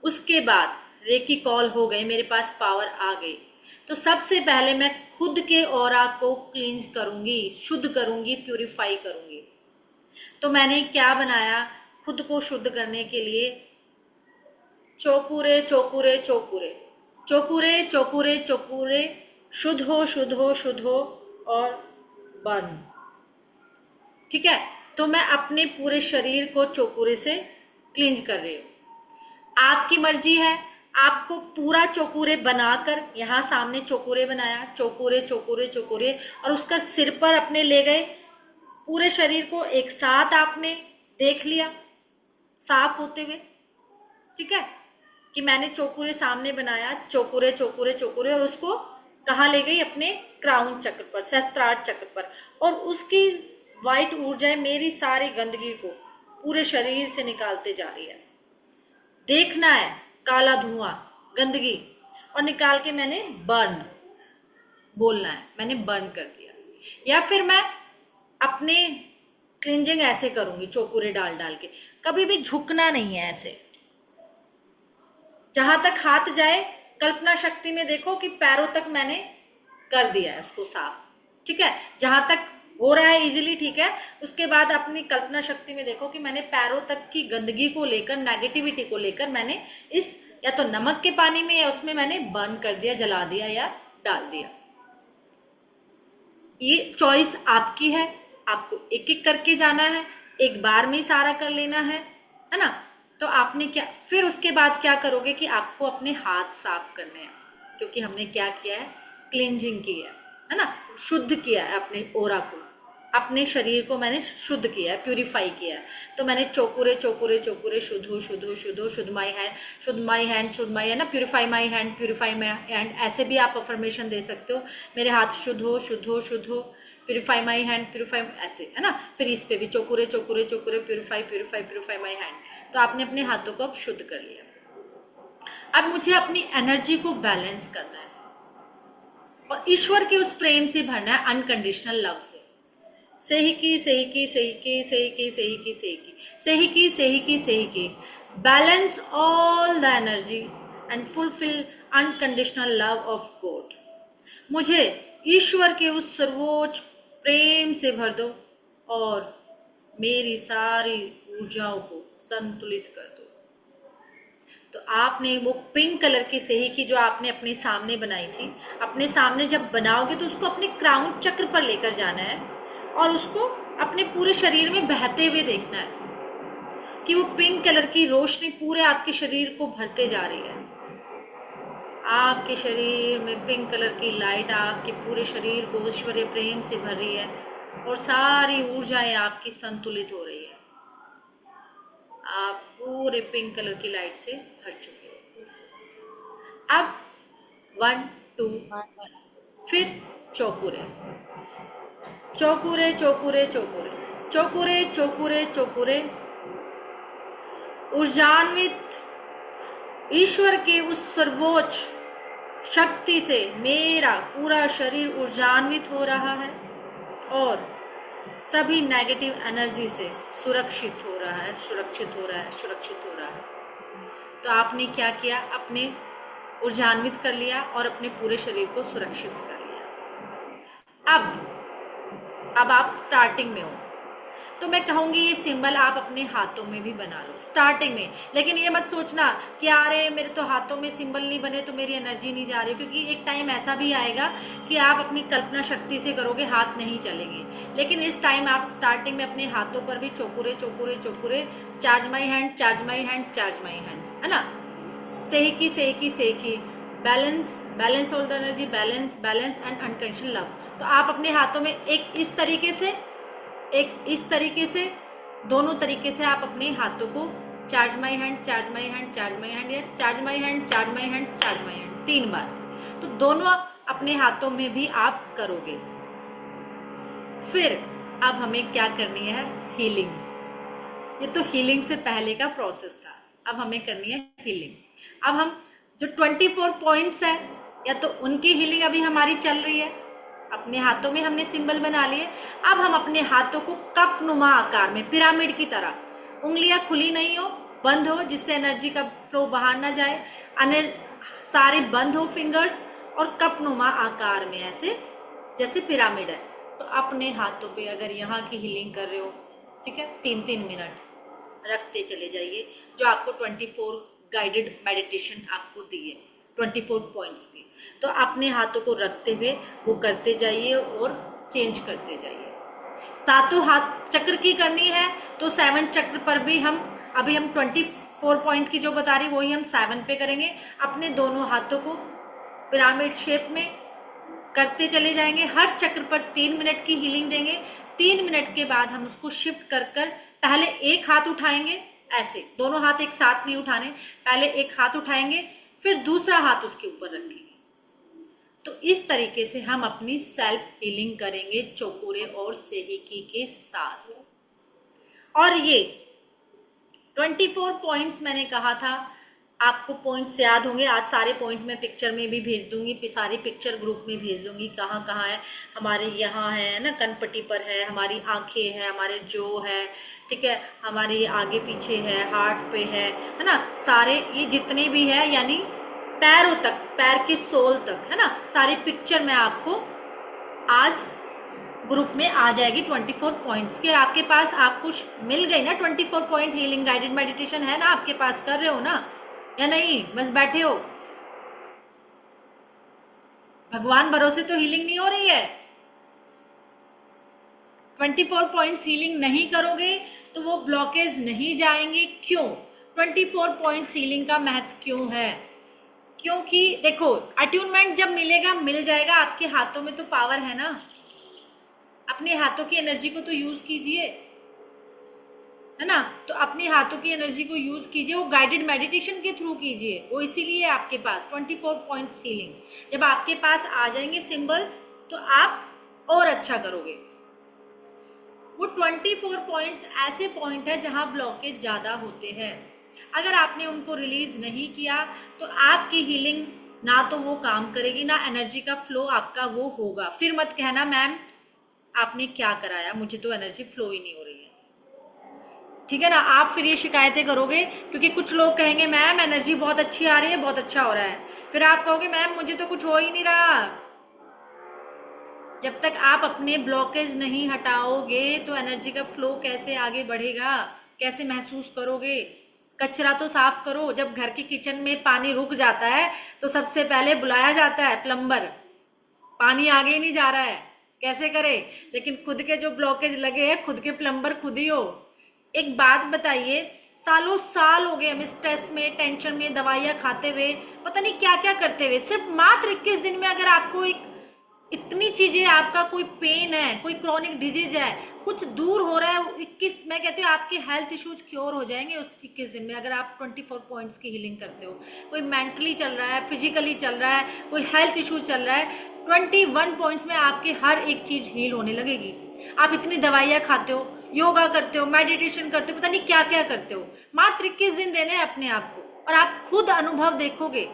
उसके बाद रेकी कॉल हो गई, मेरे पास पावर आ गई, तो सबसे पहले मैं खुद के ऑरा को क्लींज करूँगी, शुद्ध करूँगी, प्यूरिफाई करूँगी। तो मैंने क्या बनाया खुद को शुद्ध करने के लिए, चौकोरे चौकोरे चौकोरे चौकोरे चौकोरे चौकोरे, शुद्ध हो शुद्ध हो शुद्ध हो और बर्न, ठीक है। तो मैं अपने पूरे शरीर को चौकोरे से क्लींज कर रही हूँ। आपकी मर्जी है, आपको पूरा चौकोरे बनाकर, यहाँ सामने चौकोरे बनाया, चौकोरे चौकोरे चौकोरे, और उसका सिर पर अपने ले गए, पूरे शरीर को एक साथ आपने देख लिया साफ होते हुए, ठीक है, कि मैंने चौकोरे सामने बनाया, चौकोरे चौकोरे चौकोरे, और उसको कहाँ ले गई, अपने क्राउन चक्र पर, सहस्त्रार चक्र पर, और उसकी वाइट ऊर्जाएं मेरी सारी गंदगी को पूरे शरीर से निकालते जा रही है। देखना है काला धुआं, गंदगी, और निकाल के मैंने बर्न बोलना है, मैंने बर्न कर दिया। या फिर मैं अपने क्लिंजिंग ऐसे करूंगी, चौकोरे डाल डाल के, कभी भी झुकना नहीं है, ऐसे जहां तक हाथ जाए कल्पना शक्ति में देखो कि पैरों तक मैंने कर दिया है उसको साफ, ठीक है, जहां तक हो रहा है इजीली, ठीक है। उसके बाद अपनी कल्पना शक्ति में देखो कि मैंने पैरों तक की गंदगी को लेकर, नेगेटिविटी को लेकर मैंने इस या तो नमक के पानी में या उसमें मैंने बर्न कर दिया, जला दिया या डाल दिया। ये चॉइस आपकी है, आपको एक एक करके जाना है, एक बार में ही सारा कर लेना है ना। तो आपने क्या, फिर उसके बाद क्या करोगे कि आपको अपने हाथ साफ करने हैं, क्योंकि हमने क्या किया है, क्लींजिंग की है ना, शुद्ध किया है अपने ओरा को, अपने शरीर को मैंने शुद्ध किया है, प्यूरिफाई किया है। तो मैंने चोकुरे चोकुरे चोकुरे शुद्ध हो, शुद्ध हो, शुद्ध हो, शुद्ध माई हैंड, शुद्ध माई हैंड, शुद्ध माई है ना, purify my hand, purify my hand, ऐसे भी आप अफर्मेशन दे सकते हो, मेरे हाथ शुद्ध हो, शुद्ध हो, शुद्ध हो, प्यूरिफाई माई हैंड, प्यूरिफाई, ऐसे है ना। फिर इस पे भी चोकुरे चोकुरे चोकुरे, purify purify purify my hand. तो आपने अपने हाथों को अब शुद्ध कर लिया। अब मुझे अपनी एनर्जी को बैलेंस करना है और ईश्वर के उस प्रेम से भरना है, अनकंडीशनल लव से। सही की, सही की, सही की, सही की, सही की, सही की, सही की, सही की, सही की। Balance all the energy and fulfil unconditional love of God. मुझे ईश्वर के उस सर्वोच्च प्रेम से भर दो और मेरी सारी ऊर्जाओं को संतुलित कर दो। तो आपने वो पिंक कलर की सही की जो आपने अपने सामने बनाई थी, अपने सामने जब बनाओगे तो उसको अपने क्राउन चक्र पर लेकर जाना है और उसको अपने पूरे शरीर में बहते हुए देखना है कि वो पिंक कलर की रोशनी पूरे आपके शरीर को भरते जा रही है। आपके शरीर में पिंक कलर की लाइट आपके पूरे शरीर को ईश्वरीय प्रेम से भर रही है और सारी ऊर्जाएं आपकी संतुलित हो रही है। आप पूरे पिंक कलर की लाइट से भर चुके हैं। अब 1 2 फिर चौकुरे चौकुरे चौकुरे चौकुरे चौकुरे चौकुरे चौकुरे। ऊर्जान्वित ईश्वर के उस सर्वोच्च शक्ति से मेरा पूरा शरीर ऊर्जान्वित हो रहा है और सभी नेगेटिव एनर्जी से सुरक्षित हो रहा है, सुरक्षित हो रहा है, सुरक्षित हो रहा है। तो आपने क्या किया, अपने ऊर्जान्वित कर लिया और अपने पूरे शरीर को सुरक्षित कर लिया। अब आप स्टार्टिंग में हो तो मैं कहूँगी ये सिंबल आप अपने हाथों में भी बना लो स्टार्टिंग में। लेकिन ये मत सोचना कि अरे मेरे तो हाथों में सिंबल नहीं बने तो मेरी एनर्जी नहीं जा रही, क्योंकि एक टाइम ऐसा भी आएगा कि आप अपनी कल्पना शक्ति से करोगे, हाथ नहीं चलेंगे। लेकिन इस टाइम आप स्टार्टिंग में अपने हाथों पर भी चौकुरे चौकुरे चौकुरे, charge my hand, charge my hand, charge my hand, है ना। सही की, सही की, सही की। Balance, balance all the energy, balance, balance and unconditional love. तो आप अपने हाथों में एक इस तरीके से, एक इस तरीके से, दोनों तरीके से आप अपने हाथों को charge my hand, charge my hand, charge my hand या charge my hand, charge my hand, charge my hand 3 बार। तो दोनों अपने हाथों में भी आप करोगे। फिर अब हमें क्या करनी है, हीलिंग। ये तो हीलिंग से पहले का प्रोसेस था, अब हमें करनी है हीलिंग। अब हम जो 24 पॉइंट्स है या तो उनकी हीलिंग अभी हमारी चल रही है। अपने हाथों में हमने सिंबल बना लिए। अब हम अपने हाथों को कप नुमा आकार में, पिरामिड की तरह, उंगलियां खुली नहीं हो, बंद हो, जिससे एनर्जी का फ्लो बाहर ना जाए, सारे बंद हो फिंगर्स, और कप नुमा आकार में ऐसे जैसे पिरामिड है। तो अपने हाथों पे अगर यहाँ की हीलिंग कर रहे हो, ठीक है, 3-3 मिनट रखते चले जाइए। जो आपको 24 गाइडेड मेडिटेशन आपको दी है 24 पॉइंट्स की, तो अपने हाथों को रखते हुए वो करते जाइए और चेंज करते जाइए। 7 हाथ चक्र की करनी है तो 7 चक्र पर भी हम अभी हम 24 पॉइंट की जो बता रही वही हम 7 पे करेंगे। अपने दोनों हाथों को पिरामिड शेप में करते चले जाएंगे। हर चक्र पर 3 मिनट की हीलिंग देंगे। 3 मिनट के बाद हम उसको शिफ्ट कर पहले एक हाथ उठाएंगे, ऐसे दोनों हाथ एक साथ नहीं उठाने, पहले एक हाथ उठाएंगे फिर दूसरा हाथ उसके ऊपर रखेंगे। तो इस तरीके से हम अपनी सेल्फ हीलिंग करेंगे चौकुरे और सेहिकी के साथ। और ये 24 पॉइंट्स मैंने कहा था, आपको पॉइंट्स याद होंगे। आज सारे पॉइंट मैं पिक्चर में भी भेज दूंगी, सारी पिक्चर ग्रुप में भेज दूंगी। कहाँ कहाँ है, हमारे यहाँ है ना, कनपट्टी पर है, हमारी आंखें है, हमारे जो है, ठीक है, हमारे ये आगे पीछे है, हार्ट पे है ना, सारे ये जितने भी है, यानी पैरों तक, पैर के सोल तक, है ना, सारी पिक्चर मैं आपको आज ग्रुप में आ जाएगी 24 पॉइंट्स के। आपके पास आपको मिल गई ना 24 पॉइंट हीलिंग गाइडेड मेडिटेशन, है ना आपके पास, कर रहे हो ना या नहीं, बस बैठे हो? भगवान भरोसे तो हीलिंग नहीं हो रही है। 24 पॉइंट्स हीलिंग नहीं करोगे तो वो ब्लॉकेज नहीं जाएंगे। क्यों? 24 पॉइंट्स हीलिंग का महत्व क्यों है? क्योंकि देखो, अट्यूनमेंट जब मिलेगा मिल जाएगा, आपके हाथों में तो पावर है ना, अपने हाथों की एनर्जी को तो यूज कीजिए, है ना। तो अपने हाथों की एनर्जी को यूज कीजिए, वो गाइडेड मेडिटेशन के थ्रू कीजिए, वो इसीलिए आपके पास 24 पॉइंट्स हीलिंग। जब आपके पास आ जाएंगे सिंबल्स तो आप और अच्छा करोगे। वो 24 पॉइंट्स ऐसे पॉइंट है जहां ब्लॉकेज ज्यादा होते हैं। अगर आपने उनको रिलीज नहीं किया तो आपकी हीलिंग ना तो वो काम करेगी, ना एनर्जी का फ्लो आपका वो होगा। फिर मत कहना मैम आपने क्या कराया, मुझे तो एनर्जी फ्लो ही नहीं हो रही है, ठीक है ना। आप फिर ये शिकायतें करोगे, क्योंकि कुछ लोग कहेंगे मैम एनर्जी बहुत अच्छी आ रही है, बहुत अच्छा हो रहा है, फिर आप कहोगे मैम मुझे तो कुछ हो ही नहीं रहा। जब तक आप अपने ब्लॉकेज नहीं हटाओगे तो एनर्जी का फ्लो कैसे आगे बढ़ेगा, कैसे महसूस करोगे? कचरा तो साफ करो। जब घर के किचन में पानी रुक जाता है तो सबसे पहले बुलाया जाता है प्लम्बर, पानी आगे ही नहीं जा रहा है, कैसे करे? लेकिन खुद के जो ब्लॉकेज लगे हैं, खुद के प्लम्बर खुद ही हो। एक बात बताइए, सालों साल हो गए हमें स्ट्रेस में, टेंशन में, दवाइयाँ खाते हुए, पता नहीं क्या क्या करते हुए। सिर्फ मात्र 21 दिन में अगर आपको एक इतनी चीजें, आपका कोई पेन है, कोई क्रॉनिक डिजीज है, कुछ दूर हो रहा है, 21, मैं कहती हूँ आपके हेल्थ इश्यूज क्योर हो जाएंगे उस 21 दिन में, अगर आप 24 पॉइंट्स की हीलिंग करते हो। कोई मेंटली चल रहा है, फिजिकली चल रहा है, कोई हेल्थ इश्यूज चल रहा है, 21 पॉइंट्स में आपके हर एक चीज हील होने लगेगी। आप इतनी दवाइयाँ खाते हो, योगा करते हो, मेडिटेशन करते हो, पता नहीं क्या क्या करते हो, मात्र 21 दिन देने हैं अपने आप को, और आप खुद अनुभव देखोगे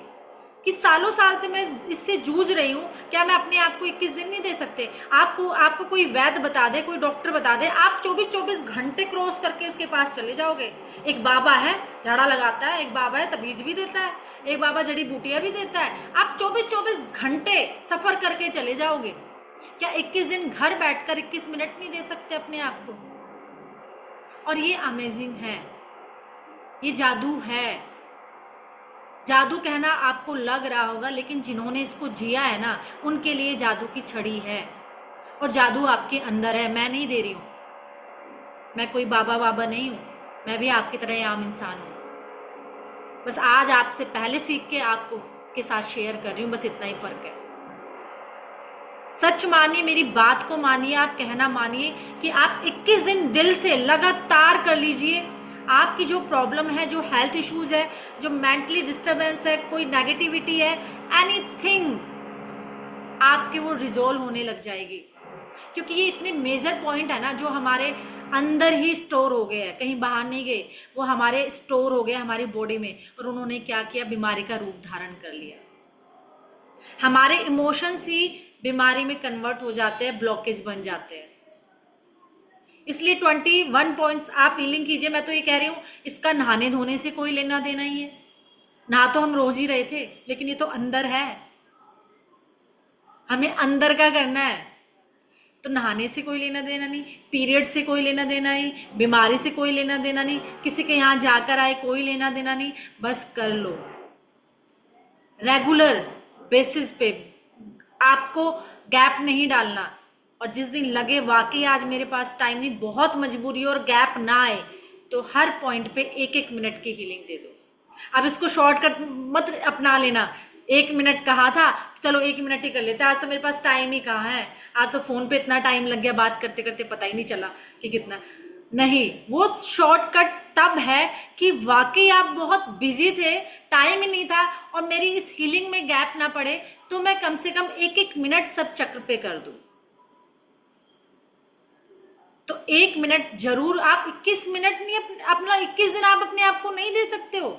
कि सालों साल से मैं इससे जूझ रही हूँ, क्या मैं अपने आप को 21 दिन नहीं दे सकते? आपको कोई वैद्य बता दे, कोई डॉक्टर बता दे, आप 24-24 घंटे क्रॉस करके उसके पास चले जाओगे। एक बाबा है झाड़ा लगाता है, एक बाबा है तबीज भी देता है, एक बाबा जड़ी बूटियां भी देता है, आप 24-24 घंटे सफर करके चले जाओगे। क्या 21 दिन घर बैठकर 21 मिनट नहीं दे सकते अपने आप को? और ये अमेजिंग है, ये जादू है। जादू कहना आपको लग रहा होगा, लेकिन जिन्होंने इसको जिया है ना, उनके लिए जादू की छड़ी है, और जादू आपके अंदर है। मैं नहीं दे रही हूँ, मैं कोई बाबा नहीं हूँ, मैं भी आपकी तरह आम इंसान हूँ। बस आज आपसे पहले सीख के आपको के साथ शेयर कर रही हूँ, बस इतना ही फर्क है। सच मानिए, मेरी बात को मानिए, आप कहना मानिए कि आप 21 दिन दिल से लगातार कर लीजिए। आपकी जो प्रॉब्लम है, जो हेल्थ इश्यूज है, जो मेंटली डिस्टर्बेंस है, कोई नेगेटिविटी है, एनीथिंग, आपके वो रिजोल्व होने लग जाएगी। क्योंकि ये इतने मेजर पॉइंट है ना, जो हमारे अंदर ही स्टोर हो गए हैं, कहीं बाहर नहीं गए, वो हमारे स्टोर हो गए हमारी बॉडी में, और उन्होंने क्या किया, बीमारी का रूप धारण कर लिया। हमारे इमोशंस ही बीमारी में कन्वर्ट हो जाते हैं, ब्लॉकेज बन जाते हैं। इसलिए 21 पॉइंट्स आप हीलिंग कीजिए। मैं तो ये कह रही हूँ, इसका नहाने धोने से कोई लेना देना ही है। नहा तो हम रोज ही रहे थे, लेकिन ये तो अंदर है, हमें अंदर का करना है। तो नहाने से कोई लेना देना नहीं, पीरियड से कोई लेना देना नहीं, बीमारी से कोई लेना देना नहीं, किसी के यहाँ जाकर आए कोई लेना देना नहीं। बस कर लो रेगुलर बेसिस पे, आपको गैप नहीं डालना। और जिस दिन लगे वाकई आज मेरे पास टाइम नहीं, बहुत मजबूरी और गैप ना आए, तो हर पॉइंट पे 1-1 मिनट की हीलिंग दे दो। अब इसको शॉर्टकट मत अपना लेना, 1 मिनट कहा था तो चलो 1 मिनट ही कर लेते, आज तो मेरे पास टाइम ही कहाँ है, आज तो फोन पे इतना टाइम लग गया, बात करते करते पता ही नहीं चला कि कितना। नहीं, वो शॉर्टकट तब है कि वाकई आप बहुत बिजी थे, टाइम ही नहीं था, और मेरी इस हीलिंग में गैप ना पड़े, तो मैं कम से कम 1-1 मिनट सब चक्र पे कर दूं। तो 1 मिनट जरूर, आप 21 मिनट नहीं, अपना 21 दिन आप अपने आप को नहीं दे सकते हो।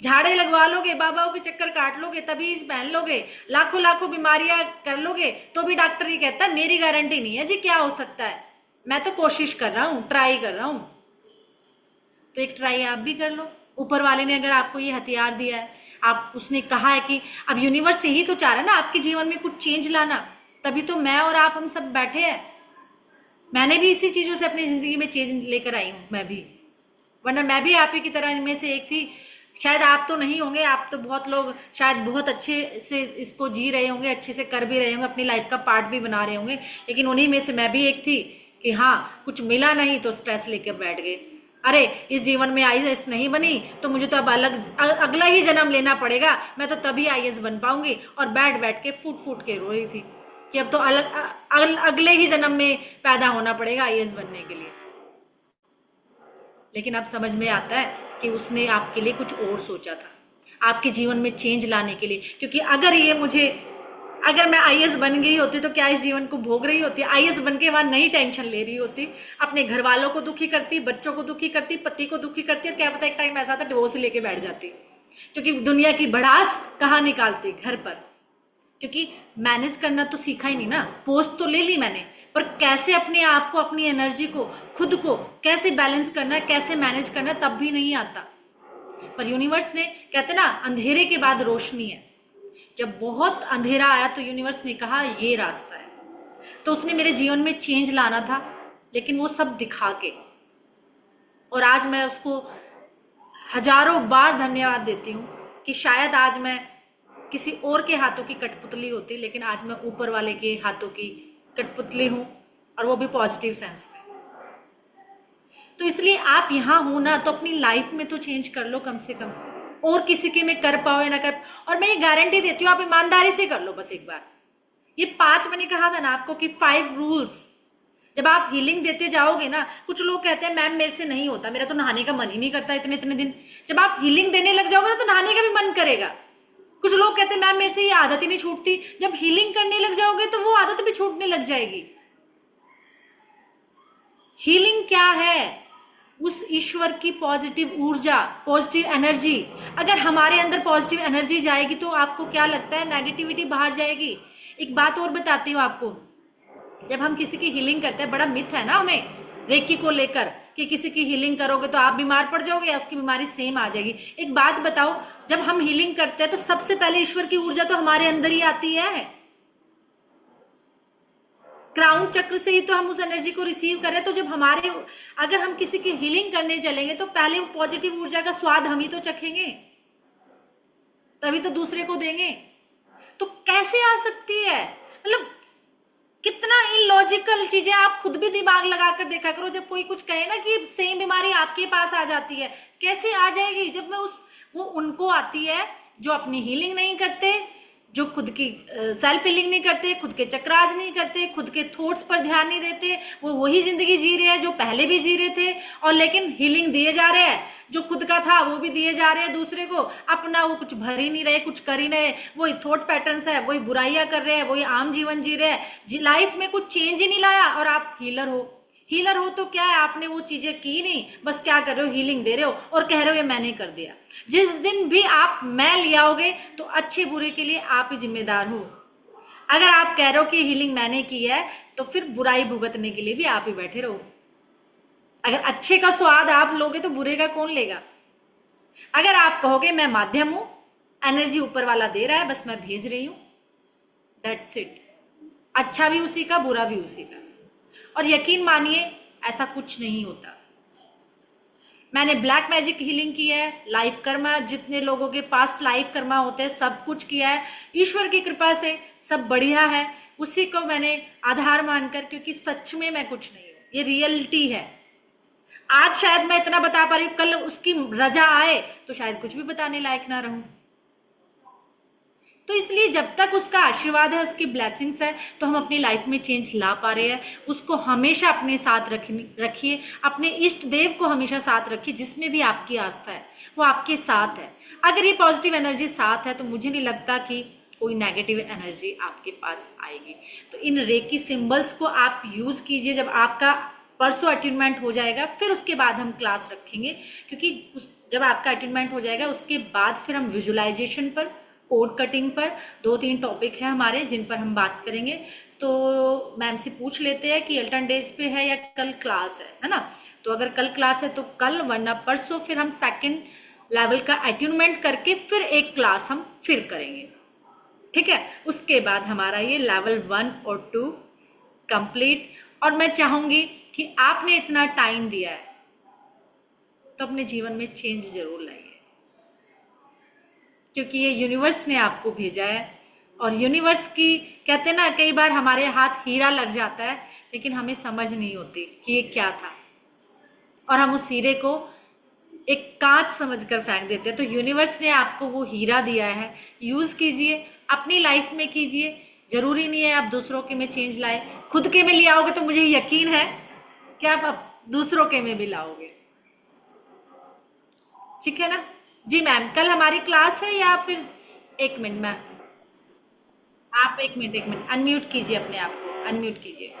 झाड़े लगवा लोगे, बाबाओं के चक्कर काट लोगे, तबीज पहन लोगे, लाखों बीमारियां कर लोगे, तो भी डॉक्टर ये कहता है मेरी गारंटी नहीं है जी क्या हो सकता है, मैं तो कोशिश कर रहा हूं, ट्राई कर रहा हूं। तो एक ट्राई आप भी कर लो। ऊपर वाले ने अगर आपको ये हथियार दिया है, आप उसने कहा है कि अब यूनिवर्स यही तो चाह रहा है ना आपके जीवन में कुछ चेंज लाना, तभी तो मैं और आप हम सब बैठे हैं। मैंने भी इसी चीज़ों से अपनी ज़िंदगी में चेंज लेकर आई हूँ मैं भी, वरना मैं भी आप ही की तरह इनमें से एक थी। शायद आप तो नहीं होंगे, आप तो बहुत लोग शायद बहुत अच्छे से इसको जी रहे होंगे, अच्छे से कर भी रहे होंगे, अपनी लाइफ का पार्ट भी बना रहे होंगे, लेकिन उन्हीं में से मैं भी एक थी कि हाँ कुछ मिला नहीं तो स्ट्रेस लेकर बैठ गए। अरे इस जीवन में आईएएस नहीं बनी तो मुझे तो अब अगला ही जन्म लेना पड़ेगा, मैं तो तभी आईएएस बन पाऊंगी। और बैठ बैठ के फूट फूट के रो रही थी कि अब तो अगले ही जन्म में पैदा होना पड़ेगा आईएएस बनने के लिए। लेकिन अब समझ में आता है कि उसने आपके लिए कुछ और सोचा था, आपके जीवन में चेंज लाने के लिए। क्योंकि अगर मैं आईएएस बन गई होती तो क्या इस जीवन को भोग रही होती? आईएएस बन के वहां नई टेंशन ले रही होती, अपने घर वालों को दुखी करती, बच्चों को दुखी करती, पति को दुखी करती, और क्या पता एक टाइम ऐसा था डिवोर्स लेके बैठ जाती। क्योंकि दुनिया की भड़ास कहाँ निकालती? घर पर। क्योंकि मैनेज करना तो सीखा ही नहीं ना, पोस्ट तो ले ली मैंने, पर कैसे अपने आप को, अपनी एनर्जी को, खुद को कैसे बैलेंस करना है, कैसे मैनेज करना है, तब भी नहीं आता। पर यूनिवर्स ने, कहते ना अंधेरे के बाद रोशनी है, जब बहुत अंधेरा आया तो यूनिवर्स ने कहा ये रास्ता है। तो उसने मेरे जीवन में चेंज लाना था, लेकिन वो सब दिखा के, और आज मैं उसको हजारों बार धन्यवाद देती हूँ कि शायद आज मैं किसी और के हाथों की कठपुतली होती, लेकिन आज मैं ऊपर वाले के हाथों की कठपुतली हूँ, और वो भी पॉजिटिव सेंस में। तो इसलिए आप यहाँ हो ना, तो अपनी लाइफ में तो चेंज कर लो कम से कम, और किसी के में कर पाओ या ना कर। और मैं ये गारंटी देती हूँ आप ईमानदारी से कर लो बस एक बार। ये 5 मैंने कहा था ना आपको कि 5 रूल्स, जब आप हीलिंग देते जाओगे ना, कुछ लोग कहते हैं मैम मेरे से नहीं होता, मेरा तो नहाने का मन ही नहीं करता इतने इतने दिन। जब आप हीलिंग देने लग जाओगे ना तो नहाने का भी मन करेगा। कुछ लोग कहते हैं मैम मेरे से ये आदत ही नहीं छूटती, जब हीलिंग करने लग जाओगे तो वो आदत भी छूटने लग जाएगी। हीलिंग क्या है? उस ईश्वर की पॉजिटिव ऊर्जा, पॉजिटिव एनर्जी। अगर हमारे अंदर पॉजिटिव एनर्जी जाएगी तो आपको क्या लगता है? नेगेटिविटी बाहर जाएगी। एक बात और बताती हूँ आपको, जब हम किसी की हीलिंग करते हैं, बड़ा मिथ है ना हमें रेकी को लेकर कि किसी की हीलिंग करोगे तो आप बीमार पड़ जाओगे या उसकी बीमारी सेम आ जाएगी। एक बात बताओ, जब हम हीलिंग करते हैं तो सबसे पहले ईश्वर की ऊर्जा तो हमारे अंदर ही आती है। क्राउन चक्र से ही तो हम उस एनर्जी को रिसीव करें। तो जब अगर हम किसी की हीलिंग करने चलेंगे तो पहले वो पॉजिटिव ऊर्जा का स्वाद हम ही तो चखेंगे, तभी तो दूसरे को देंगे। तो कैसे आ सकती है? मतलब कितना इलॉजिकल चीजें, आप खुद भी दिमाग लगा कर देखा करो। जब कोई कुछ कहे ना कि सेम बीमारी आपके पास आ जाती है, कैसे आ जाएगी? जब मैं वो उनको आती है जो अपनी हीलिंग नहीं करते, जो खुद की सेल्फ हीलिंग नहीं करते, खुद के चक्रास नहीं करते, खुद के थॉट्स पर ध्यान नहीं देते। वो वही जिंदगी जी रहे हैं जो पहले भी जी रहे थे, और लेकिन हीलिंग दिए जा रहे हैं, जो खुद का था वो भी दिए जा रहे हैं दूसरे को। अपना वो कुछ भर ही नहीं रहे, कुछ कर ही नहीं रहे, वही थॉट पैटर्न्स है, वही बुराइयां कर रहे हैं, वही आम जीवन जी रहे हैं, लाइफ में कुछ चेंज ही नहीं लाया। और आप हीलर हो तो क्या है, आपने वो चीजें की नहीं, बस क्या कर रहे हो, हीलिंग दे रहे हो और कह रहे हो ये मैंने कर दिया। जिस दिन भी आप मैं लिया होगे तो अच्छे बुरे के लिए आप ही जिम्मेदार हो। अगर आप कह रहे हो कि हीलिंग मैंने की है तो फिर बुराई भुगतने के लिए भी आप ही बैठे रहो। अगर अच्छे का स्वाद आप लोगे तो बुरे का कौन लेगा? अगर आप कहोगे मैं माध्यम हूं, एनर्जी ऊपर वाला दे रहा है, बस मैं भेज रही हूं, दैट्स इट। अच्छा भी उसी का, बुरा भी उसी का। और यकीन मानिए ऐसा कुछ नहीं होता। मैंने ब्लैक मैजिक हीलिंग की है, लाइफ कर्मा, जितने लोगों के पास्ट लाइफ कर्मा होते हैं सब कुछ किया है। ईश्वर की कृपा से सब बढ़िया है, उसी को मैंने आधार मानकर, क्योंकि सच में मैं कुछ नहीं हूं, ये रियलिटी है। आज शायद मैं इतना बता पा रही हूँ, कल उसकी रजा आए तो शायद कुछ भी बताने लायक ना रहूं। तो इसलिए जब तक उसका आशीर्वाद है, उसकी ब्लेसिंग्स है, तो हम अपनी लाइफ में चेंज ला पा रहे हैं। उसको हमेशा अपने साथ रखिए, अपने इष्ट देव को हमेशा साथ रखिए। जिसमें भी आपकी आस्था है वो आपके साथ है। अगर ये पॉजिटिव एनर्जी साथ है तो मुझे नहीं लगता कि कोई नेगेटिव एनर्जी आपके पास आएगी। तो इन रेकी सिंबल्स को आप यूज कीजिए। जब आपका परसों अटेनमेंट हो जाएगा फिर उसके बाद हम क्लास रखेंगे, क्योंकि जब आपका अटेनमेंट हो जाएगा उसके बाद फिर हम विजुअलाइजेशन पर, कोड कटिंग पर 2-3 टॉपिक है हमारे जिन पर हम बात करेंगे। तो मैम से पूछ लेते हैं कि अल्टरनेट पे है या कल क्लास है ना? तो अगर कल क्लास है तो कल, वरना परसों फिर हम सेकंड लेवल का अट्यूनमेंट करके फिर एक क्लास हम फिर करेंगे, ठीक है। उसके बाद हमारा ये लेवल 1 और 2 कंप्लीट। और मैं चाहूंगी कि आपने इतना टाइम दिया है तो अपने जीवन में चेंज जरूर लाइए, क्योंकि ये यूनिवर्स ने आपको भेजा है। और यूनिवर्स की कहते हैं ना, कई बार हमारे हाथ हीरा लग जाता है लेकिन हमें समझ नहीं होती कि ये क्या था, और हम उस हीरे को एक कांच समझकर फेंक देते हैं। तो यूनिवर्स ने आपको वो हीरा दिया है, यूज कीजिए, अपनी लाइफ में कीजिए। जरूरी नहीं है आप दूसरों के में चेंज लाए, खुद के में ले आओगे तो मुझे यकीन है कि आप दूसरों के में भी लाओगे, ठीक है ना। जी मैम, कल हमारी क्लास है या फिर? एक मिनट मैम, आप एक मिनट अनम्यूट कीजिए, अपने आप को अनम्यूट कीजिए।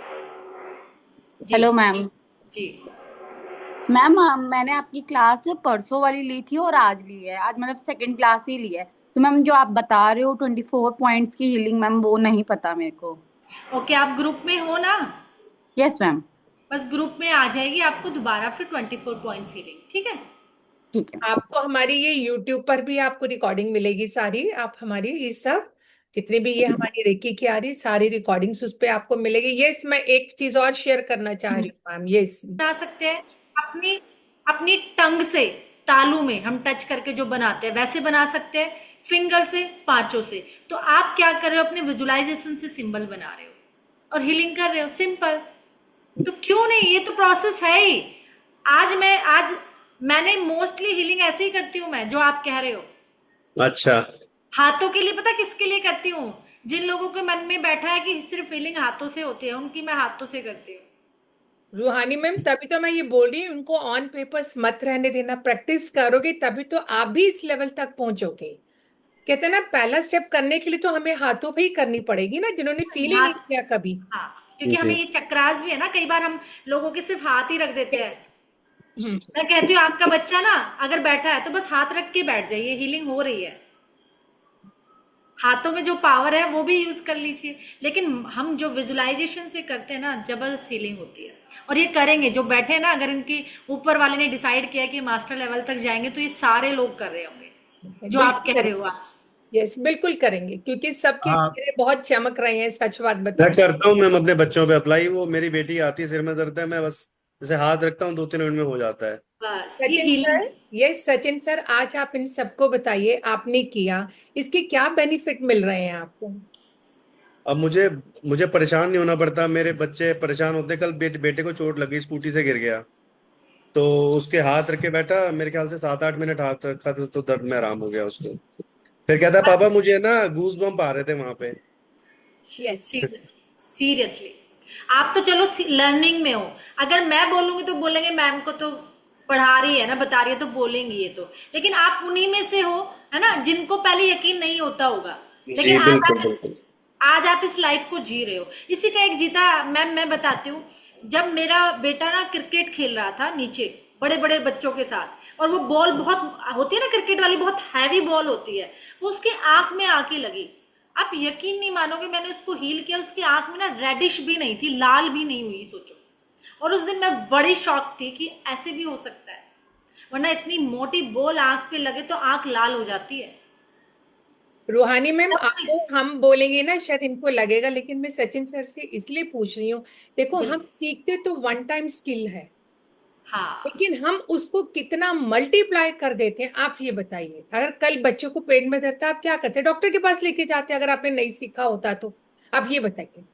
जी हेलो मैम। जी मैम मैंने आपकी क्लास परसों वाली ली थी और आज ली है, आज मतलब सेकंड क्लास ही ली है। तो मैम जो आप बता रहे हो 24 पॉइंट्स की हीलिंग, मैम वो नहीं पता मेरे को। ओके, आप ग्रुप में हो ना? Yes ma'am. बस ग्रुप में आ जाएगी आपको दोबारा फिर 24 पॉइंट्स हीलिंग, ठीक है। ठीक है। आपको हमारी ये YouTube पर भी आपको रिकॉर्डिंग मिलेगी सारी, आप हमारी ये सब जितनी भी ये हमारी रेकी की आ रही सारी रिकॉर्डिंग्स उस पे आपको मिलेगी। यस, मैं एक चीज और शेयर करना चाह रही हूँ मैम। यस, बना सकते हैं अपनी अपनी टंग से, तालू में हम टच करके जो बनाते हैं वैसे बना सकते हैं, फिंगर से, पांचों से। तो आप क्या कर रहे हो, अपने विजुअलाइजेशन से सिंबल बना रहे हो और हीलिंग कर रहे हो, सिंपल। तो क्यों नहीं, ये तो प्रोसेस है ही। आज मैंने मोस्टली हीलिंग ऐसे ही करती हूँ मैं, जो आप कह रहे हो। अच्छा। हाथों के लिए, पता किसके लिए करती हूँ? जिन लोगों के मन में बैठा है कि सिर्फ हीलिंग हाथों से होती है, उनकी मैं हाथों से करती हूँ। रूहानी मैम, तभी तो मैं ये बोल रही हूँ उनको ऑन पेपर्स मत रहने देना, प्रैक्टिस करोगे तभी तो आप भी इस लेवल तक पहुंचोगे। कहते हैं ना, पहला स्टेप करने के लिए तो हमें हाथों पे ही करनी पड़ेगी ना, जिन्होंने फील ही नहीं यहाँ, किया कभी। हाँ, क्योंकि हमें जी। ये चक्रास भी है ना, कई बार हम लोगों के सिर्फ हाथ ही रख देते हैं। हम्म, मैं कहती हूँ आपका बच्चा ना अगर बैठा है तो बस हाथ रख के बैठ जाइए, हीलिंग हो रही है। हाथों में जो पावर है वो भी यूज कर लीजिए। लेकिन हम जो विजुअलाइजेशन से करते हैं ना, जबरदस्त हीलिंग होती है। और ये करेंगे जो बैठे हैं ना, अगर इनके ऊपर वाले ने डिसाइड किया कि मास्टर लेवल तक जाएंगे तो ये सारे लोग कर रहे होंगे जो आप बिल्कुल कह रहे हो करेंगे। आज। यस, बिल्कुल करेंगे, क्योंकि सबके हाँ, चेहरे बहुत चमक रहे हैं, सच बात मैं बताऊं। करता हूँ मैम अपने बच्चों पे अप्लाई। वो मेरी बेटी आती है, सिर में दर्द है, मैं बस जैसे हाथ रखता हूँ 2-3 मिनट में हो जाता है। बस ये Sachin healing. Sir, yes Sachin sir, आज आप इन सबको बताइए, आपने किया, इसके क्या बेनिफिट मिल रहे हैं आपको? अब मुझे मुझे परेशान नहीं होना पड़ता, मेरे बच्चे परेशान होते। कल बेटे को चोट लगी, स्कूटी से गिर गया, तो उसके हाथ रख के बैठा, मेरे ख्याल से 7-8 मिनट हाथ रखा तो दर्द में आराम हो गया उसको। फिर कहता है पापा मुझे ना गूज बम्प आ रहे थे वहां पे। यस, सीरियसली आप तो चलो लर्निंग में हो। अगर मैं बोलूंगी तो बोलेंगे मैम को तो पढ़ा रही है ना, बता रही है, तो बोलेंगी ये तो। लेकिन आप उन्हीं में से हो, है ना, जिनको पहले यकीन नहीं होता होगा। जी लेकिन बिल्कुल बिल्कुल। आज आप इस लाइफ को जी रहे हो। इसी का एक जीता मैम मैं बताती हूँ। जब मेरा बेटा ना क्रिकेट खेल रहा था नीचे बड़े बड़े बच्चों के साथ, और वो बॉल बहुत होती है ना क्रिकेट वाली, बहुत हैवी बॉल होती है, वो उसके आंख में आके लगी। आप यकीन नहीं मानोगे, मैंने उसको हील किया, उसकी आंख में ना रेडिश भी नहीं थी, लाल भी नहीं हुई, सोचो। और उस दिन मैं बड़ी शॉक थी कि ऐसे भी हो सकता है, वरना इतनी मोटी बॉल आंख पे लगे तो आंख लाल हो जाती है। रूहानी मैम, तब से आपको हम बोलेंगे ना शायद इनको लगेगा, लेकिन मैं सचिन सर से इसलिए पूछ रही हूँ। देखो, हम सीखते तो वन टाइम स्किल है, हाँ, लेकिन हम उसको कितना मल्टीप्लाई कर देते हैं, आप ये बताइए। अगर कल बच्चों को पेट में दर्द था, आप क्या करते? डॉक्टर के पास लेके जाते, अगर आपने नहीं सीखा होता तो। आप ये बताइए।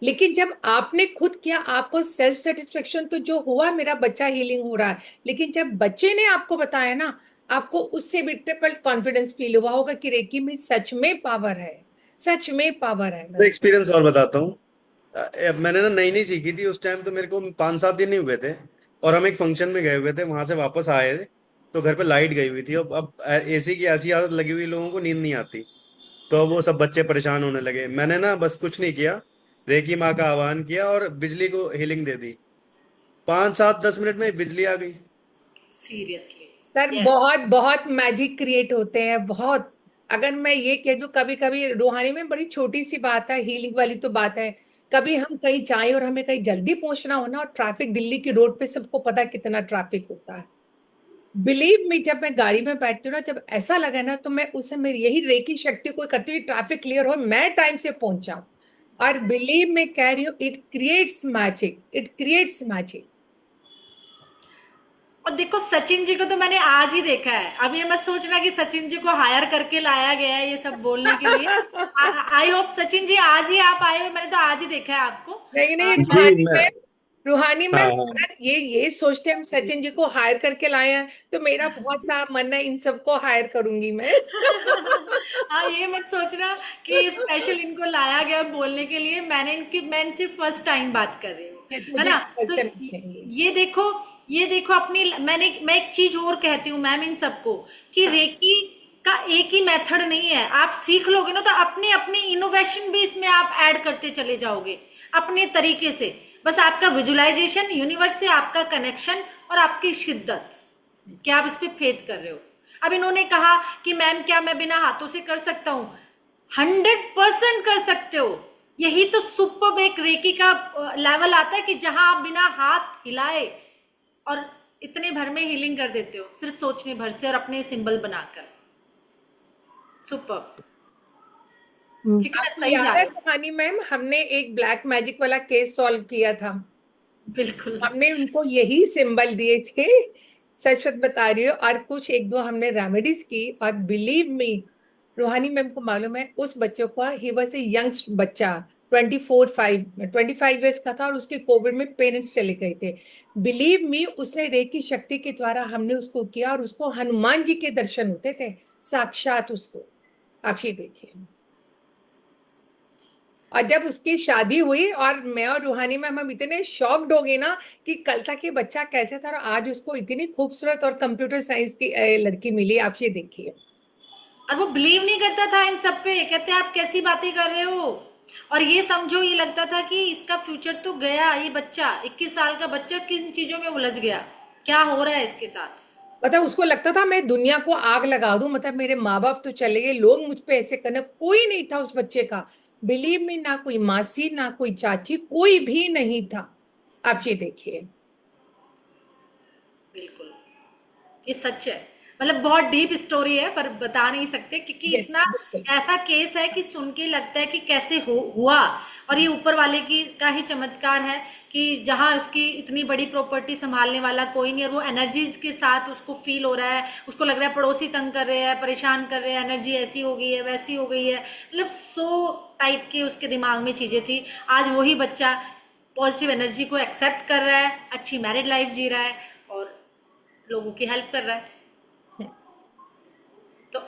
लेकिन जब आपने खुद किया, आपको सेल्फ सेटिस्फेक्शन तो जो हुआ, मेरा बच्चा हीलिंग हो रहा है। लेकिन जब बच्चे ने आपको बताया ना, आपको उससे भी ट्रिपल कॉन्फिडेंस फील हुआ होगा कि रेकी में सच में पावर है, सच में पावर है। तो एक्सपीरियंस और बताता हूँ। मैंने ना नई नई सीखी थी उस टाइम, तो मेरे को 5-7 दिन ही हुए थे, और हम एक फंक्शन में गए हुए थे, वहां से वापस आए तो घर पे लाइट गई हुई थी। अब एसी की ऐसी आदत लगी हुई, लोगों को नींद नहीं आती, तो वो सब बच्चे परेशान होने लगे। मैंने ना बस कुछ नहीं किया, रेकी माँ का आह्वान किया और बिजली को हीलिंग दे दी। 5-7-10 मिनट में बिजली आ गई। सीरियसली। सर, यस, बहुत बहुत मैजिक क्रिएट होते हैं, बहुत। अगर मैं ये कह दूं, कभी कभी रूहानी में बड़ी छोटी सी बात है, हीलिंग वाली तो बात है। कभी हम कहीं जाएं और हमें कहीं जल्दी पहुंचना हो ना, और ट्रैफिक, दिल्ली की रोड पे सबको पता है कितना ट्रैफिक होता है, बिलीव मी, जब मैं गाड़ी में बैठती हूँ ना, जब ऐसा लगा ना, तो मैं उस समय यही रेकी शक्ति को करती हुई ट्रैफिक क्लियर हो, मैं टाइम से पहुंचाऊं। और बिलीव मैं कह रही हूँ, it creates magic, it creates magic. और देखो सचिन जी को तो मैंने आज ही देखा है। अब ये मत सोचना कि सचिन जी को हायर करके लाया गया है ये सब बोलने के लिए। आई होप सचिन जी आज ही आप आए हो, मैंने तो आज ही देखा है आपको। नहीं नहीं, जी रूहानी मैं मैम, रूहानी हाँ मैम, हाँ अगर ये सोचते हम सचिन जी को हायर करके लाए हैं, तो मेरा बहुत सा मन है, इन सबको हायर करूंगी मैं। हाँ, ये मत सोचना कि स्पेशल इनको लाया गया बोलने के लिए। मैं इनसे फर्स्ट टाइम बात कर रही हूँ, Yes, है मुझे ना। तो क्वेश्चन है। ये देखो अपनी, मैं एक चीज और कहती हूँ मैम इन सबको, कि रेकी का एक ही मेथड नहीं है। आप सीख लोगे ना तो अपने अपने इनोवेशन भी इसमें आप ऐड करते चले जाओगे अपने तरीके से। बस आपका विजुअलाइजेशन, यूनिवर्स से आपका कनेक्शन और आपकी शिद्दत, कि आप इस पे फेथ कर रहे हो। अब इन्होंने कहा कि मैम क्या मैं बिना हाथों से कर सकता हूँ? 100% कर सकते हो। यही तो सुपर एक रेकी का लेवल आता है कि जहां आप बिना हाथ हिलाए और इतने भर में हीलिंग कर देते हो, सिर्फ सोचने भर से और अपने सिंबल बनाकर। सुपर। ठीक है, मैं आपको सही याद जा है रही हूँ। रूहानी मैम, हमने एक ब्लैक मैजिक वाला केस सॉल्व किया था, बिल्कुल। हमने उनको यही सिंबल दिए थे, सच सच बता रही हो। और कुछ एक दो हमने रेमेडीज की, और बिलीव मी, रूहानी मैम को मालूम है, उस बच्चे को, ही वॉज ए यंग बच्चा, 25 ईयर्स का था, और उसके कोविड में पेरेंट्स चले गए थे। बिलीव मी, उसने रेकी शक्ति के द्वारा हमने उसको किया, और उसको हनुमान जी के दर्शन होते थे साक्षात उसको। आप ये देखिए। और जब उसकी शादी हुई, और मैं और रूहानी मैम हम इतने शॉक्ड हो गए ना, कि कल तक ये बच्चा कैसे था और आज उसको इतनी खूबसूरत और कंप्यूटर साइंस की लड़की मिली। आप ये देखिए। और वो बिलीव नहीं करता था इन सब पे, कहते आप कैसी बातें कर रहे हो। और ये समझो, ये लगता था कि इसका फ्यूचर तो गया, ये बच्चा 21 साल का बच्चा किन चीजों में उलझ गया, क्या हो रहा है इसके साथ। मतलब उसको लगता था मैं दुनिया को आग लगा दूं, मतलब मेरे माँ बाप तो चले गए, लोग मुझ पे ऐसे करने, कोई नहीं था उस बच्चे का। बिलीव मी, ना कोई मासी, ना कोई चाची, कोई भी नहीं था। आप ये देखिए। बिल्कुल, ये सच है। मतलब बहुत डीप स्टोरी है पर बता नहीं सकते, क्योंकि यस, इतना बिल्कुल। ऐसा केस है कि सुन के लगता है कि कैसे हुआ। और ये ऊपर वाले की का ही चमत्कार है कि जहाँ उसकी इतनी बड़ी प्रॉपर्टी संभालने वाला कोई नहीं, और वो एनर्जीज के साथ उसको फील हो रहा है, उसको लग रहा है पड़ोसी तंग कर रहे हैं, परेशान कर रहे हैं, एनर्जी ऐसी हो गई है, वैसी हो गई है। मतलब 100 टाइप के उसके दिमाग में चीज़ें थी। आज वही बच्चा पॉजिटिव एनर्जी को एक्सेप्ट कर रहा है, अच्छी मैरिड लाइफ जी रहा है और लोगों की हेल्प कर रहा है। तो